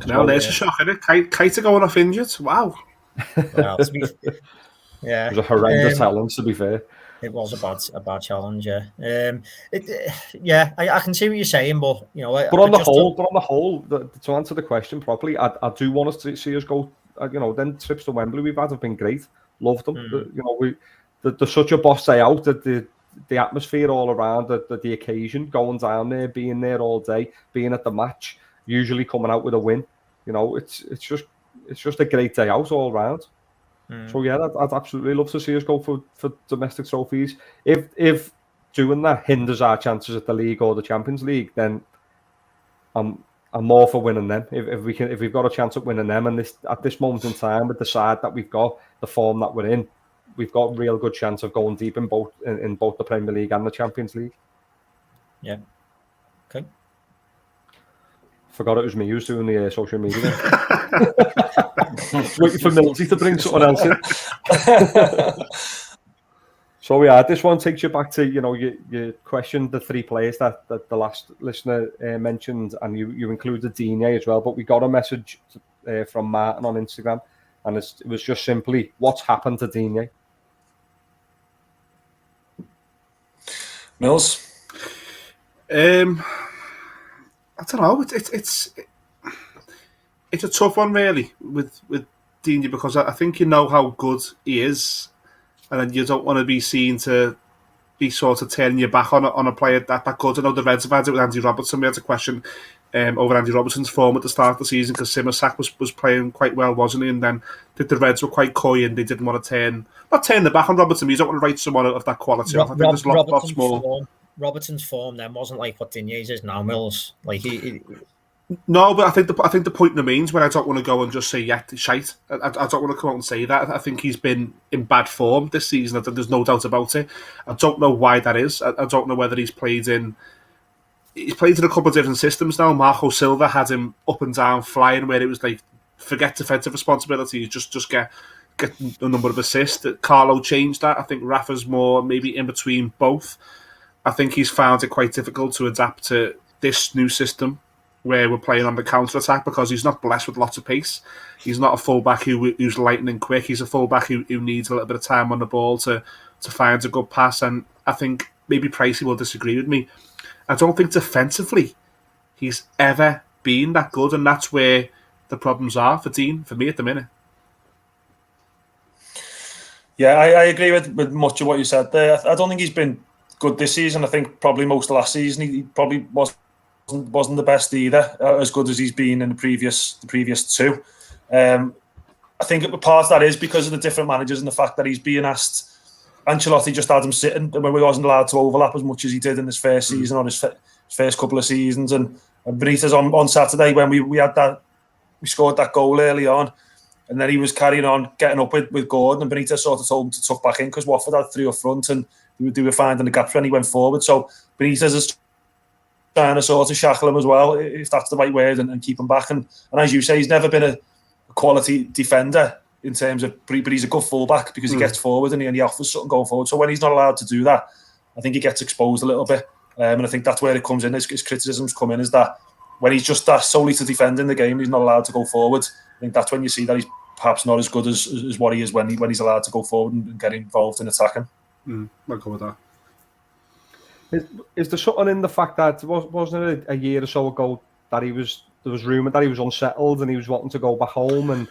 No, there's a shock, isn't it? Keita going off injured. Wow. Well, it was a horrendous challenge, to be fair. It was a bad challenge, yeah. I can see what you're saying, but you know. But on the whole, to answer the question properly, I do want us to see us go. Then trips to Wembley we've had have been great. Loved them. There's such a boss day out that the atmosphere all around, the occasion, going down there, being there all day, being at the match, usually coming out with a win. It's just a great day out all round. So yeah, I'd absolutely love to see us go for domestic trophies. If doing that hinders our chances at the league or the Champions League, then I'm more for winning them. If we've got a chance at winning them, and at this moment in time, with the side that we've got, the form that we're in, we've got a real good chance of going deep in both the Premier League and the Champions League. Yeah. Okay. Forgot it was me who's doing the social media. Waiting for Milty to bring someone else in. So yeah, this one takes you back to you questioned the 3 players that the last listener mentioned, and you included Digne as well. But we got a message from Martin on Instagram, and it was just simply, "What's happened to Digne?" Mills. I don't know. It's a tough one, really, with Digne, because I think you know how good he is, and then you don't want to be seen to be sort of turning your back on a player that good. I know the Reds have had it with Andy Robertson. We had a question over Andy Robertson's form at the start of the season, because Simersack was playing quite well, wasn't he? And then the Reds were quite coy and they didn't want to not turn the back on Robertson, but you don't want to write someone of that quality off. I think there's lots more. Robertson's form then wasn't like what Digne's is now, Mills. Like No, but I think the point remains where I don't want to go and just say shite. I don't want to come out and say that. I think he's been in bad form this season. There's no doubt about it. I don't know why that is. I don't know whether he's played in a couple of different systems now. Marco Silva had him up and down flying, where it was like, forget defensive responsibilities, just get a number of assists. Carlo changed that. I think Rafa's more maybe in between both. I think he's found it quite difficult to adapt to this new system where we're playing on the counter-attack, because he's not blessed with lots of pace. He's not a full-back who's lightning quick. He's a full-back who needs a little bit of time on the ball to find a good pass. And I think maybe Pricey will disagree with me. I don't think defensively he's ever been that good, and that's where the problems are for Dean, for me at the minute. Yeah, I agree with much of what you said there. I don't think he's been good this season. I think probably most of last season he probably wasn't the best either, as good as he's been in the previous 2. I think part of that is because of the different managers and the fact that he's being asked. Ancelotti just had him sitting when we wasn't allowed to overlap as much as he did in his first season or his first couple of seasons. And Benitez on Saturday, when we had that, we scored that goal early on, and then he was carrying on getting up with Gordon, and Benitez sort of told him to tuck back in because Watford had 3 up front and they were finding the gaps when he went forward. So Benitez is trying to sort of shackle him as well, if that's the right word, and keep him back. And as you say, he's never been a quality defender in terms of, but he's a good fullback because he gets forward and he offers something going forward. So when he's not allowed to do that, I think he gets exposed a little bit. And I think that's where it comes in. His criticisms come in, is that when he's just that solely to defend in the game, he's not allowed to go forward. I think that's when you see that he's perhaps not as good as what he is when he's allowed to go forward and get involved in attacking. I'll go with that. Is there something in the fact that wasn't it a year or so ago that he was there was rumour that he was unsettled and he was wanting to go back home. And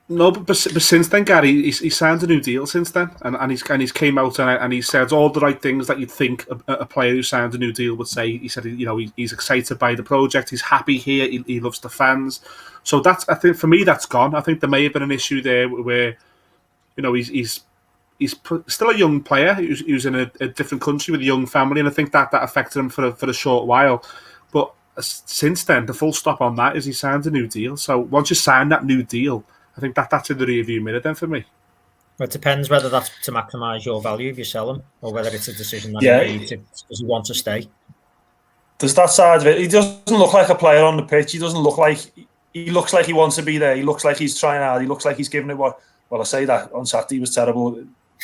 no, but since then, Gary, he signed a new deal since then, and he's came out and he said all the right things that you'd think a player who signed a new deal would say. He said, he's excited by the project, he's happy here, he loves the fans. So I think for me that's gone. I think there may have been an issue there where, he's still a young player who's in a different country with a young family, and I think that affected him for a short while. But since then, the full stop on that is he signed a new deal. So once you sign that new deal, I think that's in the rearview mirror then for me. Well, it depends whether that's to maximise your value if you sell him, or whether it's a decision that he made because he wants to stay. There's that side of it. He doesn't look like a player on the pitch. He doesn't look like he looks like he wants to be there. He looks like he's trying hard. He looks like he's giving it what. Well, I say that on Saturday was terrible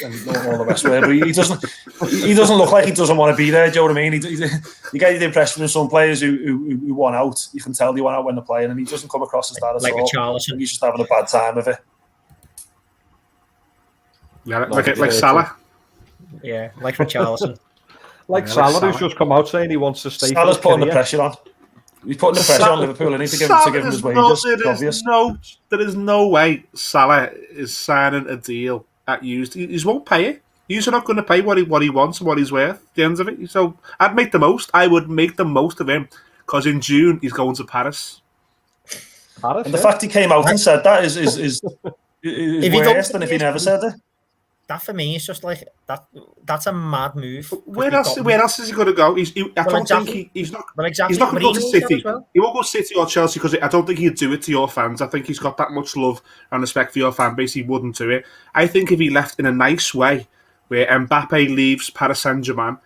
and all the rest of it, but he doesn't look like he doesn't want to be there. Do you know what I mean? You get the impression from some players who want out. You can tell they want out when they're playing, and he doesn't come across as that at all. Charlison. He's just having a bad time of it. Yeah, like Salah. Yeah, like for Charlison. Salah, who's just come out saying he wants to stay. Salah's putting the pressure on. He's putting the pressure on Liverpool, and to give him his wages. There is no way Salah is signing a deal at used. He won't pay it. You're not going to pay what he wants and what he's worth at the end of it. So I'd make the most. I would make the most of him because in June he's going to Paris. And the fact he came out and said that is worse than if he never said it. That for me is just like that. That's a mad move. Where else is he going to go? He's not going to go to City. Well. He won't go to City or Chelsea because I don't think he'd do it to your fans. I think he's got that much love and respect for your fan base. He wouldn't do it. I think if he left in a nice way, where Mbappe leaves Paris Saint-Germain,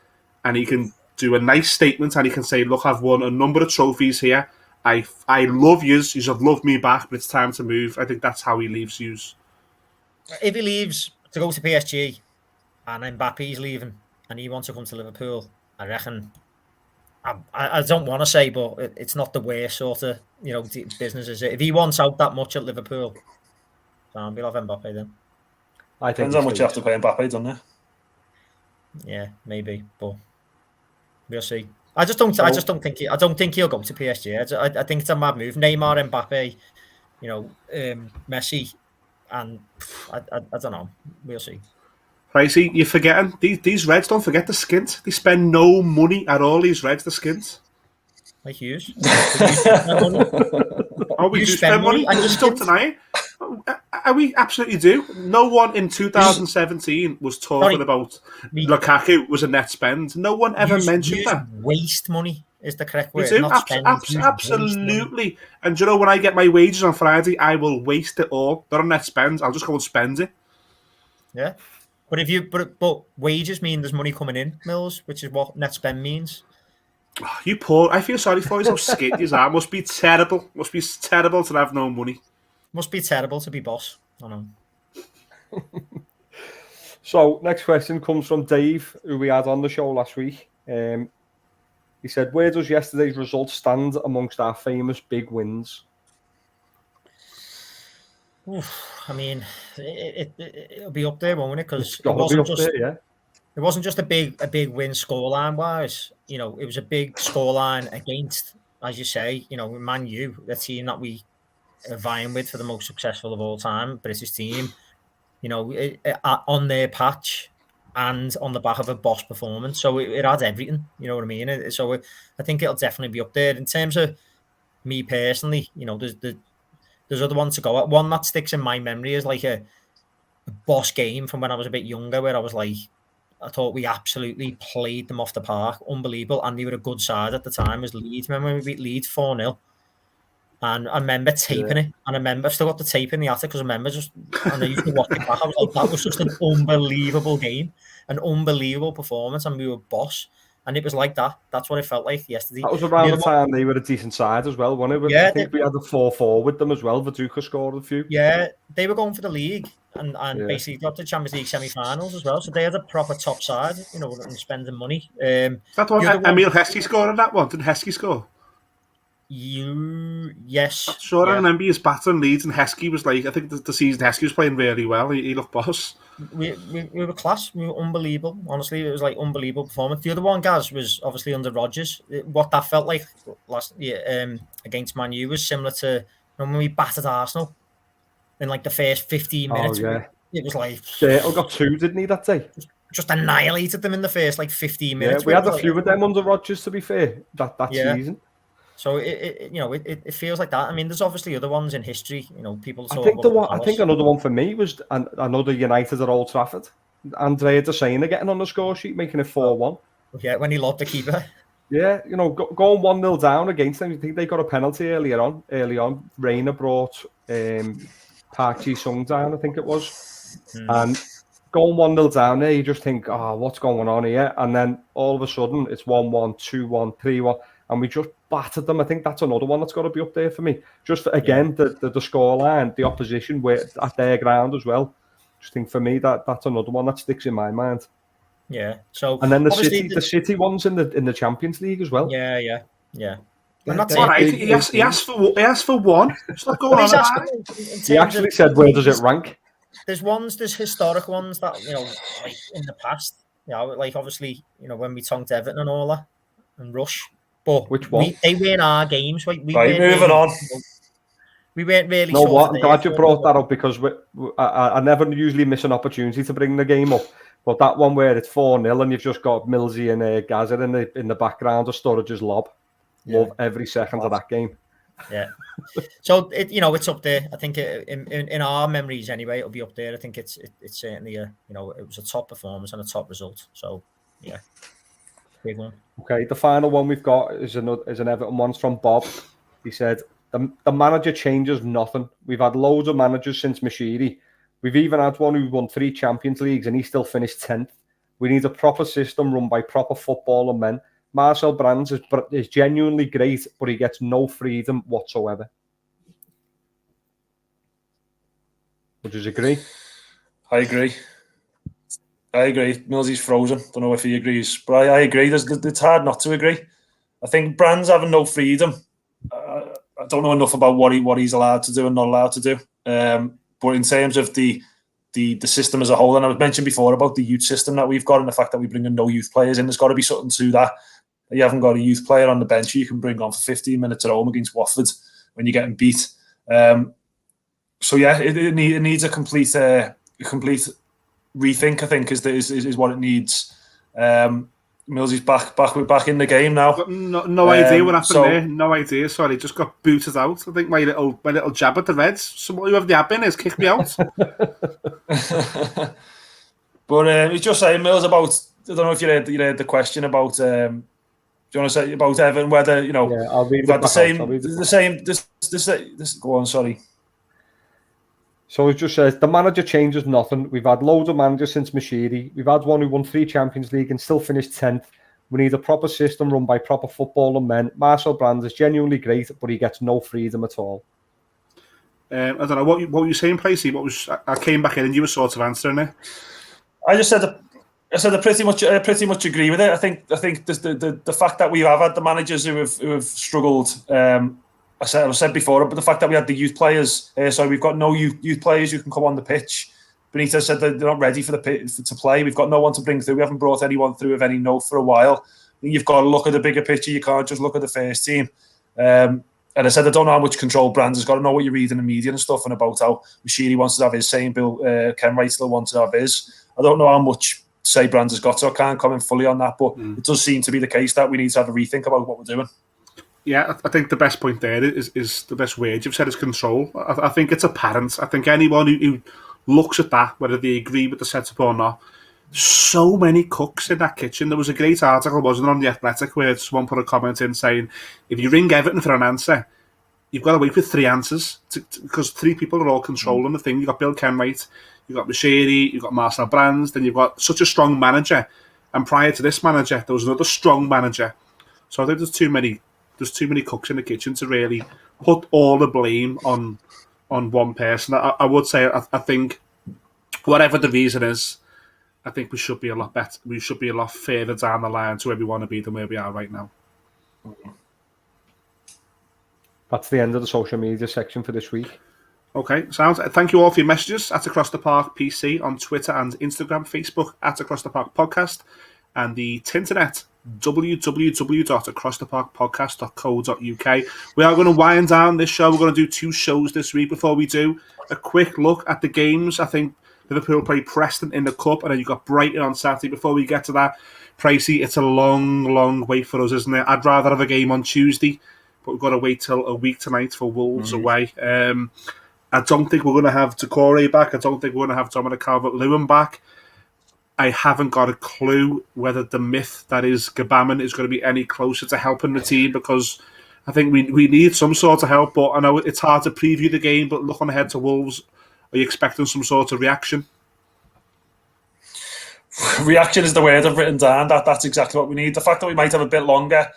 and he can do a nice statement and he can say, "Look, I've won a number of trophies here. I love yous. You've loved me back, but it's time to move." I think that's how he leaves yous. If he leaves to go to PSG and Mbappe's leaving and he wants to come to Liverpool, I reckon, I don't want to say, but it's not the worst sort of business, is it? If he wants out that much at Liverpool, we'll have Mbappe then. I think depends how much you have to pay Mbappe, doesn't it? Yeah, maybe, but we'll see. I don't think he'll go to PSG. I think it's a mad move. Neymar, Mbappe, Messi. And I don't know. We'll see. Pricey, you're forgetting these Reds. Don't forget the skint. They spend no money at all. These Reds, the skint. Like Hughes. We do spend money. I just don't deny it. We absolutely do. No one in 2017 was talking about Lukaku was a net spend. No one ever mentioned that. Waste money is the correct word. Absolutely. And when I get my wages on Friday, I will waste it all. Not on net spend. I'll just go and spend it. Yeah, but wages mean there's money coming in, Mills, which is what net spend means. Oh, you poor. I feel sorry for you. How skint you are. Must be terrible. Must be terrible to have no money. Must be terrible to be boss. I know. So next question comes from Dave, who we had on the show last week. He said, "Where does yesterday's result stand amongst our famous big wins?" I mean, it'll be up there, won't it? Because it wasn't just a big win scoreline wise. It was a big scoreline against, as you say, Man U, the team that we are vying with for the most successful of all time, British team. On their patch. And on the back of a boss performance. So it had everything, you know what I mean? So I think it'll definitely be up there. In terms of me personally, there's other ones to go at. One that sticks in my memory is like a boss game from when I was a bit younger, where I thought we absolutely played them off the park. Unbelievable. And they were a good side at the time as Leeds. Remember when we beat Leeds 4-0? And I remember taping it. And I've still got the tape in the attic because I remember and I used to watch it back. I was like, that was just an unbelievable game, an unbelievable performance, and we were boss. And it was like that. That's what it felt like yesterday. That was around the time they were a decent side as well, wasn't it? Yeah, I think we had the 4-4 with them as well. Viduka scored a few. Yeah, they were going for the league and basically got the Champions League semi-finals as well. So they had a proper top side, and spending money. That one, Emil Heskey scored on that one. Did Heskey score? Yes. Sure, Yeah. I remember he was battering Leeds, and Heskey was like, I think the season Heskey was playing really well. He looked boss. We were class. We were unbelievable. Honestly, it was like unbelievable performance. The other one, Gaz, was obviously under Rodgers. What that felt like last year against Man U was similar to when we battered Arsenal in like the first 15 minutes. Oh, yeah. It was like Dale got 2, didn't he, that day? just annihilated them in the first like 15 Yeah, minutes. we had a like, few of them under Rodgers, to be fair, that season. So it feels like that. I mean, there's obviously other ones in history. People talk I think about I think another one for me was another United at Old Trafford. Andrea Desena getting on the score sheet, making it 4-1. Yeah, when he lobbed the keeper. Yeah, going 1-0 down against them. I think they got a penalty early on. Reina brought Park Ji-sung down, I think it was. And going 1-0 down there, you just think, what's going on here? And then all of a sudden, it's 1-1, 2-1, 3-1, and we just battered them. I think that's another one that's got to be up there for me. Just the scoreline, the opposition at their ground as well. Just think for me that's another one that sticks in my mind. Yeah. So and then the City ones in the Champions League as well. Yeah. And that's all right. He asked for one. Stop going on about it. He actually said, "Where does it rank?" There's historic ones that like in the past. Like obviously, when we tonked Everton and all that, and Rush. But which one? They win our games. Right, moving on. We weren't really. No, what? I'm glad you brought that up because I never usually miss an opportunity to bring the game up. But that one where it's 4-0 and you've just got Millsy and Gaza in the background of Sturridge's lob. Love every second of that game. Yeah. So it's up there. I think in our memories anyway, it'll be up there. I think it's certainly it was a top performance and a top result. So yeah, big one. Okay, the final one we've got is an Everton one from Bob. He said the manager changes nothing. We've had loads of managers since Mashiri. We've even had one who won 3 Champions Leagues and he still finished 10th. We need a proper system run by proper footballer men. Marcel Brands is genuinely great, but he gets no freedom whatsoever. Would you agree? I agree. Millsy's frozen. Don't know if he agrees, but I agree. It's hard not to agree. I think Brands having no freedom. I don't know enough about what he's allowed to do and not allowed to do. But in terms of the system as a whole, and I was mentioned before about the youth system that we've got and the fact that we bring in no youth players in, there's got to be something to that. You haven't got a youth player on the bench you can bring on for 15 minutes at home against Watford when you're getting beat. So yeah, it needs a complete rethink. I think is what it needs. Millsy's back in the game now. No idea what happened there. No idea. Sorry, just got booted out. I think my little jab at the Reds. Whoever the admin is kicked me out. But he's just saying Mills about. I don't know if you heard the question about. Do you want to say about Everton whether I'll read we've had the same. This go on. Sorry. So it just says, the manager changes nothing. We've had loads of managers since Mashiri. We've had one who won 3 Champions League and still finished 10th. We need a proper system run by proper footballer men. Marcel Brands is genuinely great, but he gets no freedom at all. I don't know, what were you saying, Placey? I came back in and you were sort of answering it. I just said I pretty much agree with it. I think the fact that we have had the managers who have struggled. I said before, but the fact that we had the youth players, so we've got no youth players who can come on the pitch. Benitez said that they're not ready to play. We've got no one to bring through. We haven't brought anyone through of any note for a while. I think you've got to look at the bigger picture. You can't just look at the first team. And I said I don't know how much control Brands has got to know what you read in the media and stuff, and about how Mashiri wants to have his say, and Bill Kenwright still wants to have his. I don't know how much say Brands has got, so I can't comment fully on that. But it does seem to be the case that we need to have a rethink about what we're doing. Yeah, I think the best point there is the best word you've said is control. I think it's apparent. I think anyone who looks at that, whether they agree with the setup or not, so many cooks in that kitchen. There was a great article, wasn't there, on The Athletic, where someone put a comment in saying, if you ring Everton for an answer, you've got to wait for 3 answers, because 3 people are all controlling the thing. You've got Bill Kenwright, you've got Mashiri, you've got Marcel Brands, then you've got such a strong manager. And prior to this manager, there was another strong manager. So I think there's too many cooks in the kitchen to really put all the blame on one person. I would say I think whatever the reason is, I think we should be a lot better. We should be a lot further down the line to where we want to be than where we are right now. That's the end of the social media section for this week. Okay, sounds. Thank you all for your messages at Across the Park PC on Twitter and Instagram, Facebook at Across the Park Podcast, and the Tinternet, www.acrosstheparkpodcast.co.uk. We are going to wind down this show. We're going to do 2 shows this week. Before we do, a quick look at the games. I think Liverpool play Preston in the Cup, and then you've got Brighton on Saturday. Before we get to that, Pricey, it's a long wait for us, isn't it? I'd rather have a game on Tuesday, but we've got to wait till a week tonight for Wolves away. I don't think we're going to have Decore back. I don't think we're going to have Dominic Calvert-Lewin back. I haven't got a clue whether the myth that is Gabaman is going to be any closer to helping the team, because I think we need some sort of help. But I know it's hard to preview the game, but looking ahead to Wolves, are you expecting some sort of reaction? Reaction is the word I've written down. That's exactly what we need. The fact that we might have a bit longer,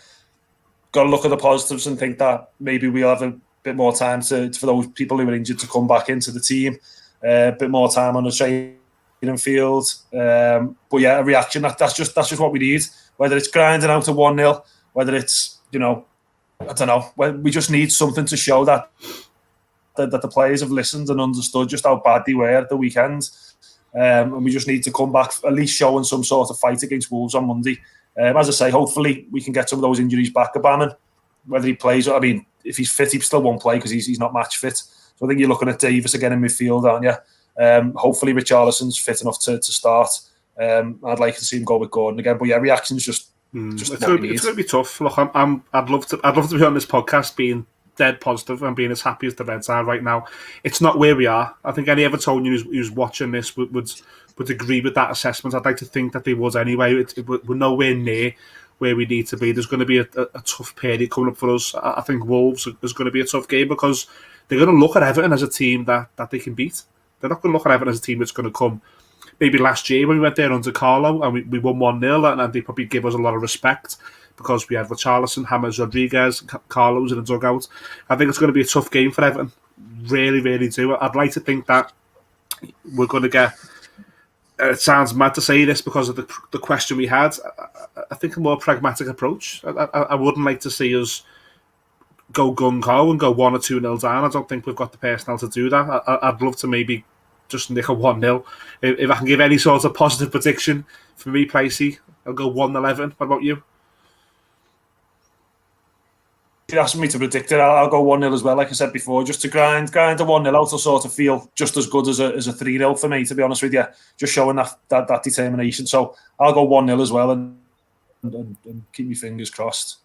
got to look at the positives and think that maybe we'll have a bit more time for those people who are injured to come back into the team. A bit more time on the training field. But yeah, a reaction. That's just what we need. Whether it's grinding out to 1-0, whether it's, I don't know. We just need something to show that the players have listened and understood just how bad they were at the weekend. And we just need to come back at least showing some sort of fight against Wolves on Monday. As I say, hopefully we can get some of those injuries back. Gabaman, whether he plays, I mean, if he's fit, he still won't play because he's not match fit. So I think you're looking at Davis again in midfield, aren't you? Hopefully Richarlison's fit enough to start. I'd like to see him go with Gordon again. But yeah, reaction's just it's going to be tough. Look, I'd love to be on this podcast being dead positive and being as happy as the Reds are right now. It's not where we are. I think any Evertonian who's watching this would agree with that assessment. I'd like to think that they would anyway. We're nowhere near where we need to be. There's going to be a tough period coming up for us. I think Wolves is going to be a tough game because they're going to look at Everton as a team that they can beat. They're not going to look at Everton as a team that's going to come. Maybe last year when we went there under Carlo and we won 1-0, and they probably give us a lot of respect because we had Richarlison, James Rodriguez, Carlos in the dugout. I think it's going to be a tough game for Everton. Really, really do. I'd like to think that we're going to get... It sounds mad to say this because of the question we had. I think a more pragmatic approach. I wouldn't like to see us go gung-ho and go 1 or 2-0 down. I don't think we've got the personnel to do that. I'd love to maybe just nick a 1-0. If I can give any sort of positive prediction, for me, Pricey, I'll go 1-11. What about you? If you're asking me to predict it, I'll go 1-0 as well, like I said before, just to grind a 1-0 out will sort of feel just as good as a 3-0 for me, to be honest with you, just showing that determination. So I'll go 1-0 as well and keep my fingers crossed.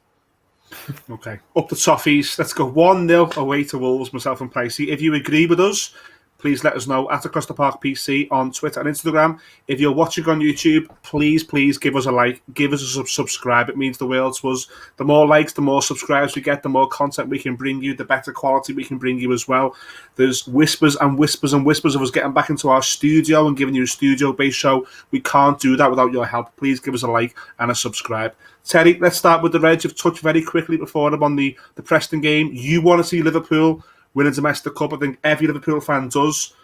Okay, up the toffees. Let's go 1-0 away to Wolves, myself and Pricey. If you agree with us, please let us know at Across the Park PC on Twitter and Instagram. If you're watching on YouTube, please give us a like, give us a subscribe. It means the world to us. The more likes, the more subscribers we get, the more content we can bring you, the better quality we can bring you as well. There's whispers and whispers and whispers of us getting back into our studio and giving you a studio-based show. We can't do that without your help. Please give us a like and a subscribe. Terry, let's start with the Reds. You've touched very quickly before them on the Preston game. You want to see Liverpool win a domestic cup. I think every Liverpool fan does.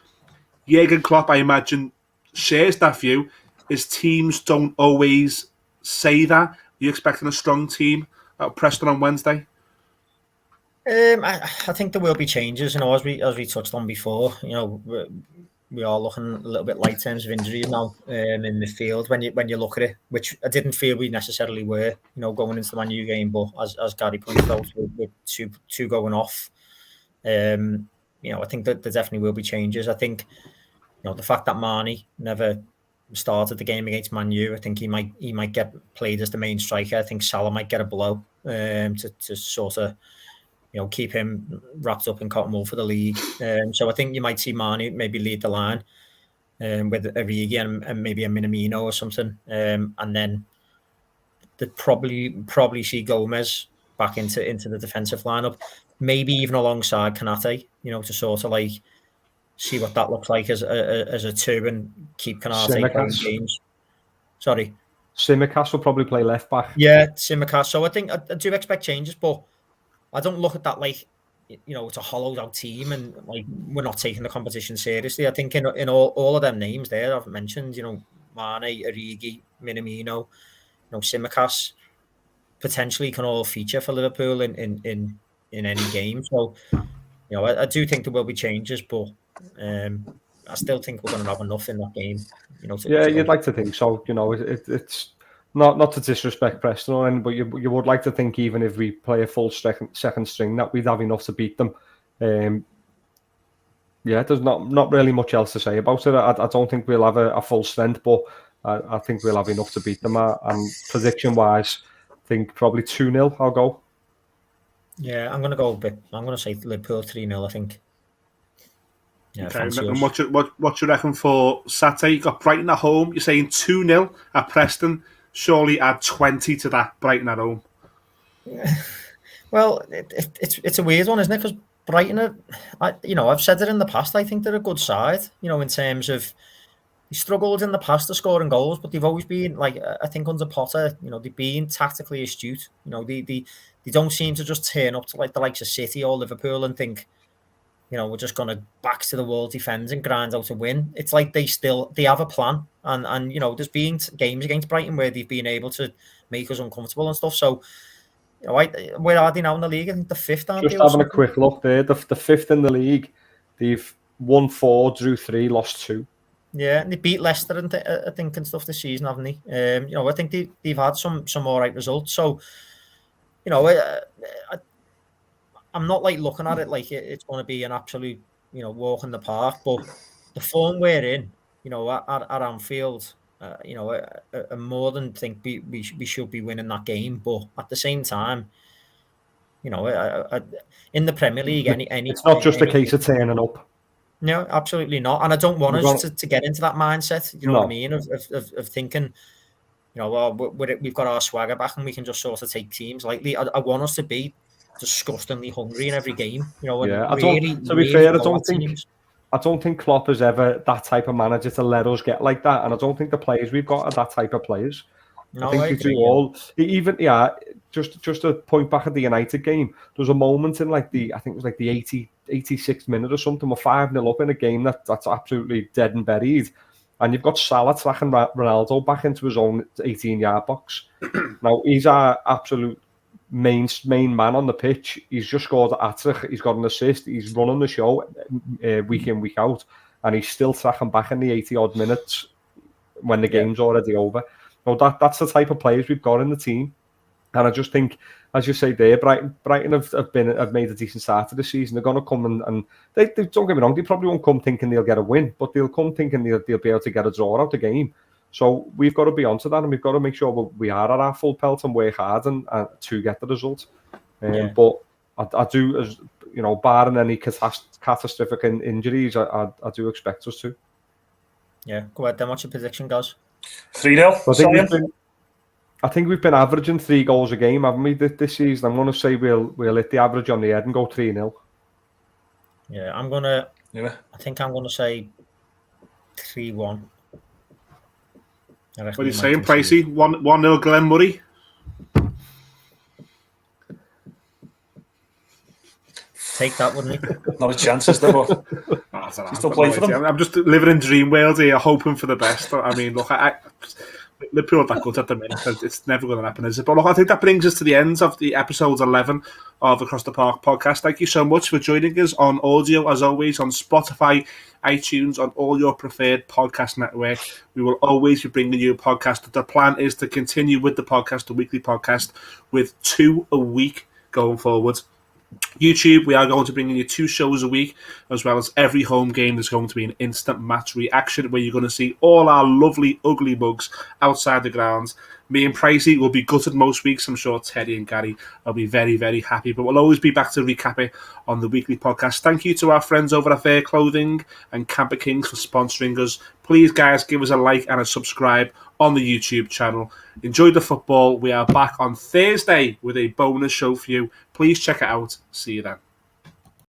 Jurgen Klopp, I imagine, shares that view. His teams don't always say that. Are you expecting a strong team at Preston on Wednesday? I think there will be changes, as we touched on before. We are looking a little bit light in terms of injuries now in midfield when you look at it, which I didn't feel we necessarily were, going into the Man U game. But as Gary pointed out, with two going off, I think that there definitely will be changes. I think, the fact that Marnie never started the game against Man U, I think he might get played as the main striker. I think Salah might get a blow to sort of, keep him wrapped up in cotton wool for the league. So I think you might see Marnie maybe lead the line with Origi and maybe a Minamino or something, and then they'd probably see Gomez back into the defensive lineup, maybe even alongside Kanate, to sort of like see what that looks like as a two and keep Kanate playing games. Sorry, Simicast will probably play left back. Yeah, Simicast. So I think I do expect changes, but I don't look at that like it's a hollowed out team and like we're not taking the competition seriously. I think in all of them names there I've mentioned, Mane, Origi, Minamino, Simicast potentially can all feature for Liverpool in in any game. So, I do think there will be changes, but I still think we're going to have enough in that game. You'd like to think so. It's not to disrespect Preston or anything, but you would like to think even if we play a full second string that we'd have enough to beat them. There's not really much else to say about it. I don't think we'll have a full strength, but I think we'll have enough to beat them. And prediction-wise, I think probably 2-0 I'll go. Yeah, I'm going to go a bit. I'm going to say Liverpool 3-0, I think. Yeah, okay, and what you reckon for Saturday? You got Brighton at home. You're saying 2-0 at Preston. Surely add 20 to that. Brighton at home. Well, it's a weird one, isn't it? Because Brighton, I've said it in the past. I think they're a good side. In terms of they struggled in the past to scoring goals, but they've always been I think under Potter. They've been tactically astute. They don't seem to just turn up to the likes of City or Liverpool and think, we're just going to back to the wall defend and grind out a win. It's like they have a plan. And there's been games against Brighton where they've been able to make us uncomfortable and stuff. So, where are they now in the league? I think the 5th, aren't they? Just having a quick look there. The 5th in the league. They've won 4, drew 3, lost 2. Yeah, and they beat Leicester, I think, and stuff this season, haven't they? I think they've had some all right results. So, I'm not looking at it like it's going to be an absolute, walk in the park. But the form we're in, at Anfield, I more than think we should be winning that game. But at the same time, in the Premier League, it's not just a case of turning up. No, absolutely not. And I don't want us to get into that mindset. You know what I mean? Of thinking, well, we've got our swagger back and we can just sort of take teams lightly. I want us to be disgustingly hungry in every game. To be fair, I don't think Klopp is ever that type of manager to let us get like that, and I don't think the players we've got are that type of players. No, I think they do all. Even just to point back at the United game, there was a moment in I think it was the 86th minute or something, we're 5-0 up in a game that's absolutely dead and buried, and you've got Salah tracking Ronaldo back into his own 18-yard box. Now he's our absolute main man on the pitch. He's just scored a hat-trick. He's got an assist. He's running the show week in, week out, and he's still tracking back in the 80-odd minutes when the game's already over. Well, that's the type of players we've got in the team, and I just think, as you say there, Brighton have made a decent start to the season. They're going to come and they don't get me wrong, they probably won't come thinking they'll get a win, but they'll come thinking they'll be able to get a draw out the game. So we've got to be onto that, and we've got to make sure we are at our full pelt and work hard and to get the result. But I do, as barring any catastrophic injuries, I do expect us to. Yeah, go ahead then. What's your prediction, guys? 3-0. I think we've been averaging 3 goals a game, haven't we, this season? I'm going to say we'll hit the average on the head and go 3-0. Yeah, I think I'm going to say 3-1. What are you saying, Pricey? 1-0 Glenn Murray? Take that, wouldn't he? Not a chance, is there? Still playing for them. I'm just living in dream world here, hoping for the best. I mean, look, Liverpool are that good at the minute. It's never going to happen, is it? But look, I think that brings us to the end of the episode 11 of Across the Park podcast. Thank you so much for joining us on audio, as always, on Spotify, iTunes, on all your preferred podcast network. We will always be bringing you a podcast. The plan is to continue with the podcast, the weekly podcast, with 2 a week going forward. YouTube, we are going to bring in you 2 shows a week, as well as every home game. There's going to be an instant match reaction where you're going to see all our lovely, ugly bugs outside the grounds. Me and Pricey will be gutted most weeks. I'm sure Teddy and Gary will be very, very happy. But we'll always be back to recap it on the weekly podcast. Thank you to our friends over at Fair Clothing and Camper Kings for sponsoring us. Please, guys, give us a like and a subscribe on the YouTube channel. Enjoy the football. We are back on Thursday with a bonus show for you. Please check it out. See you then.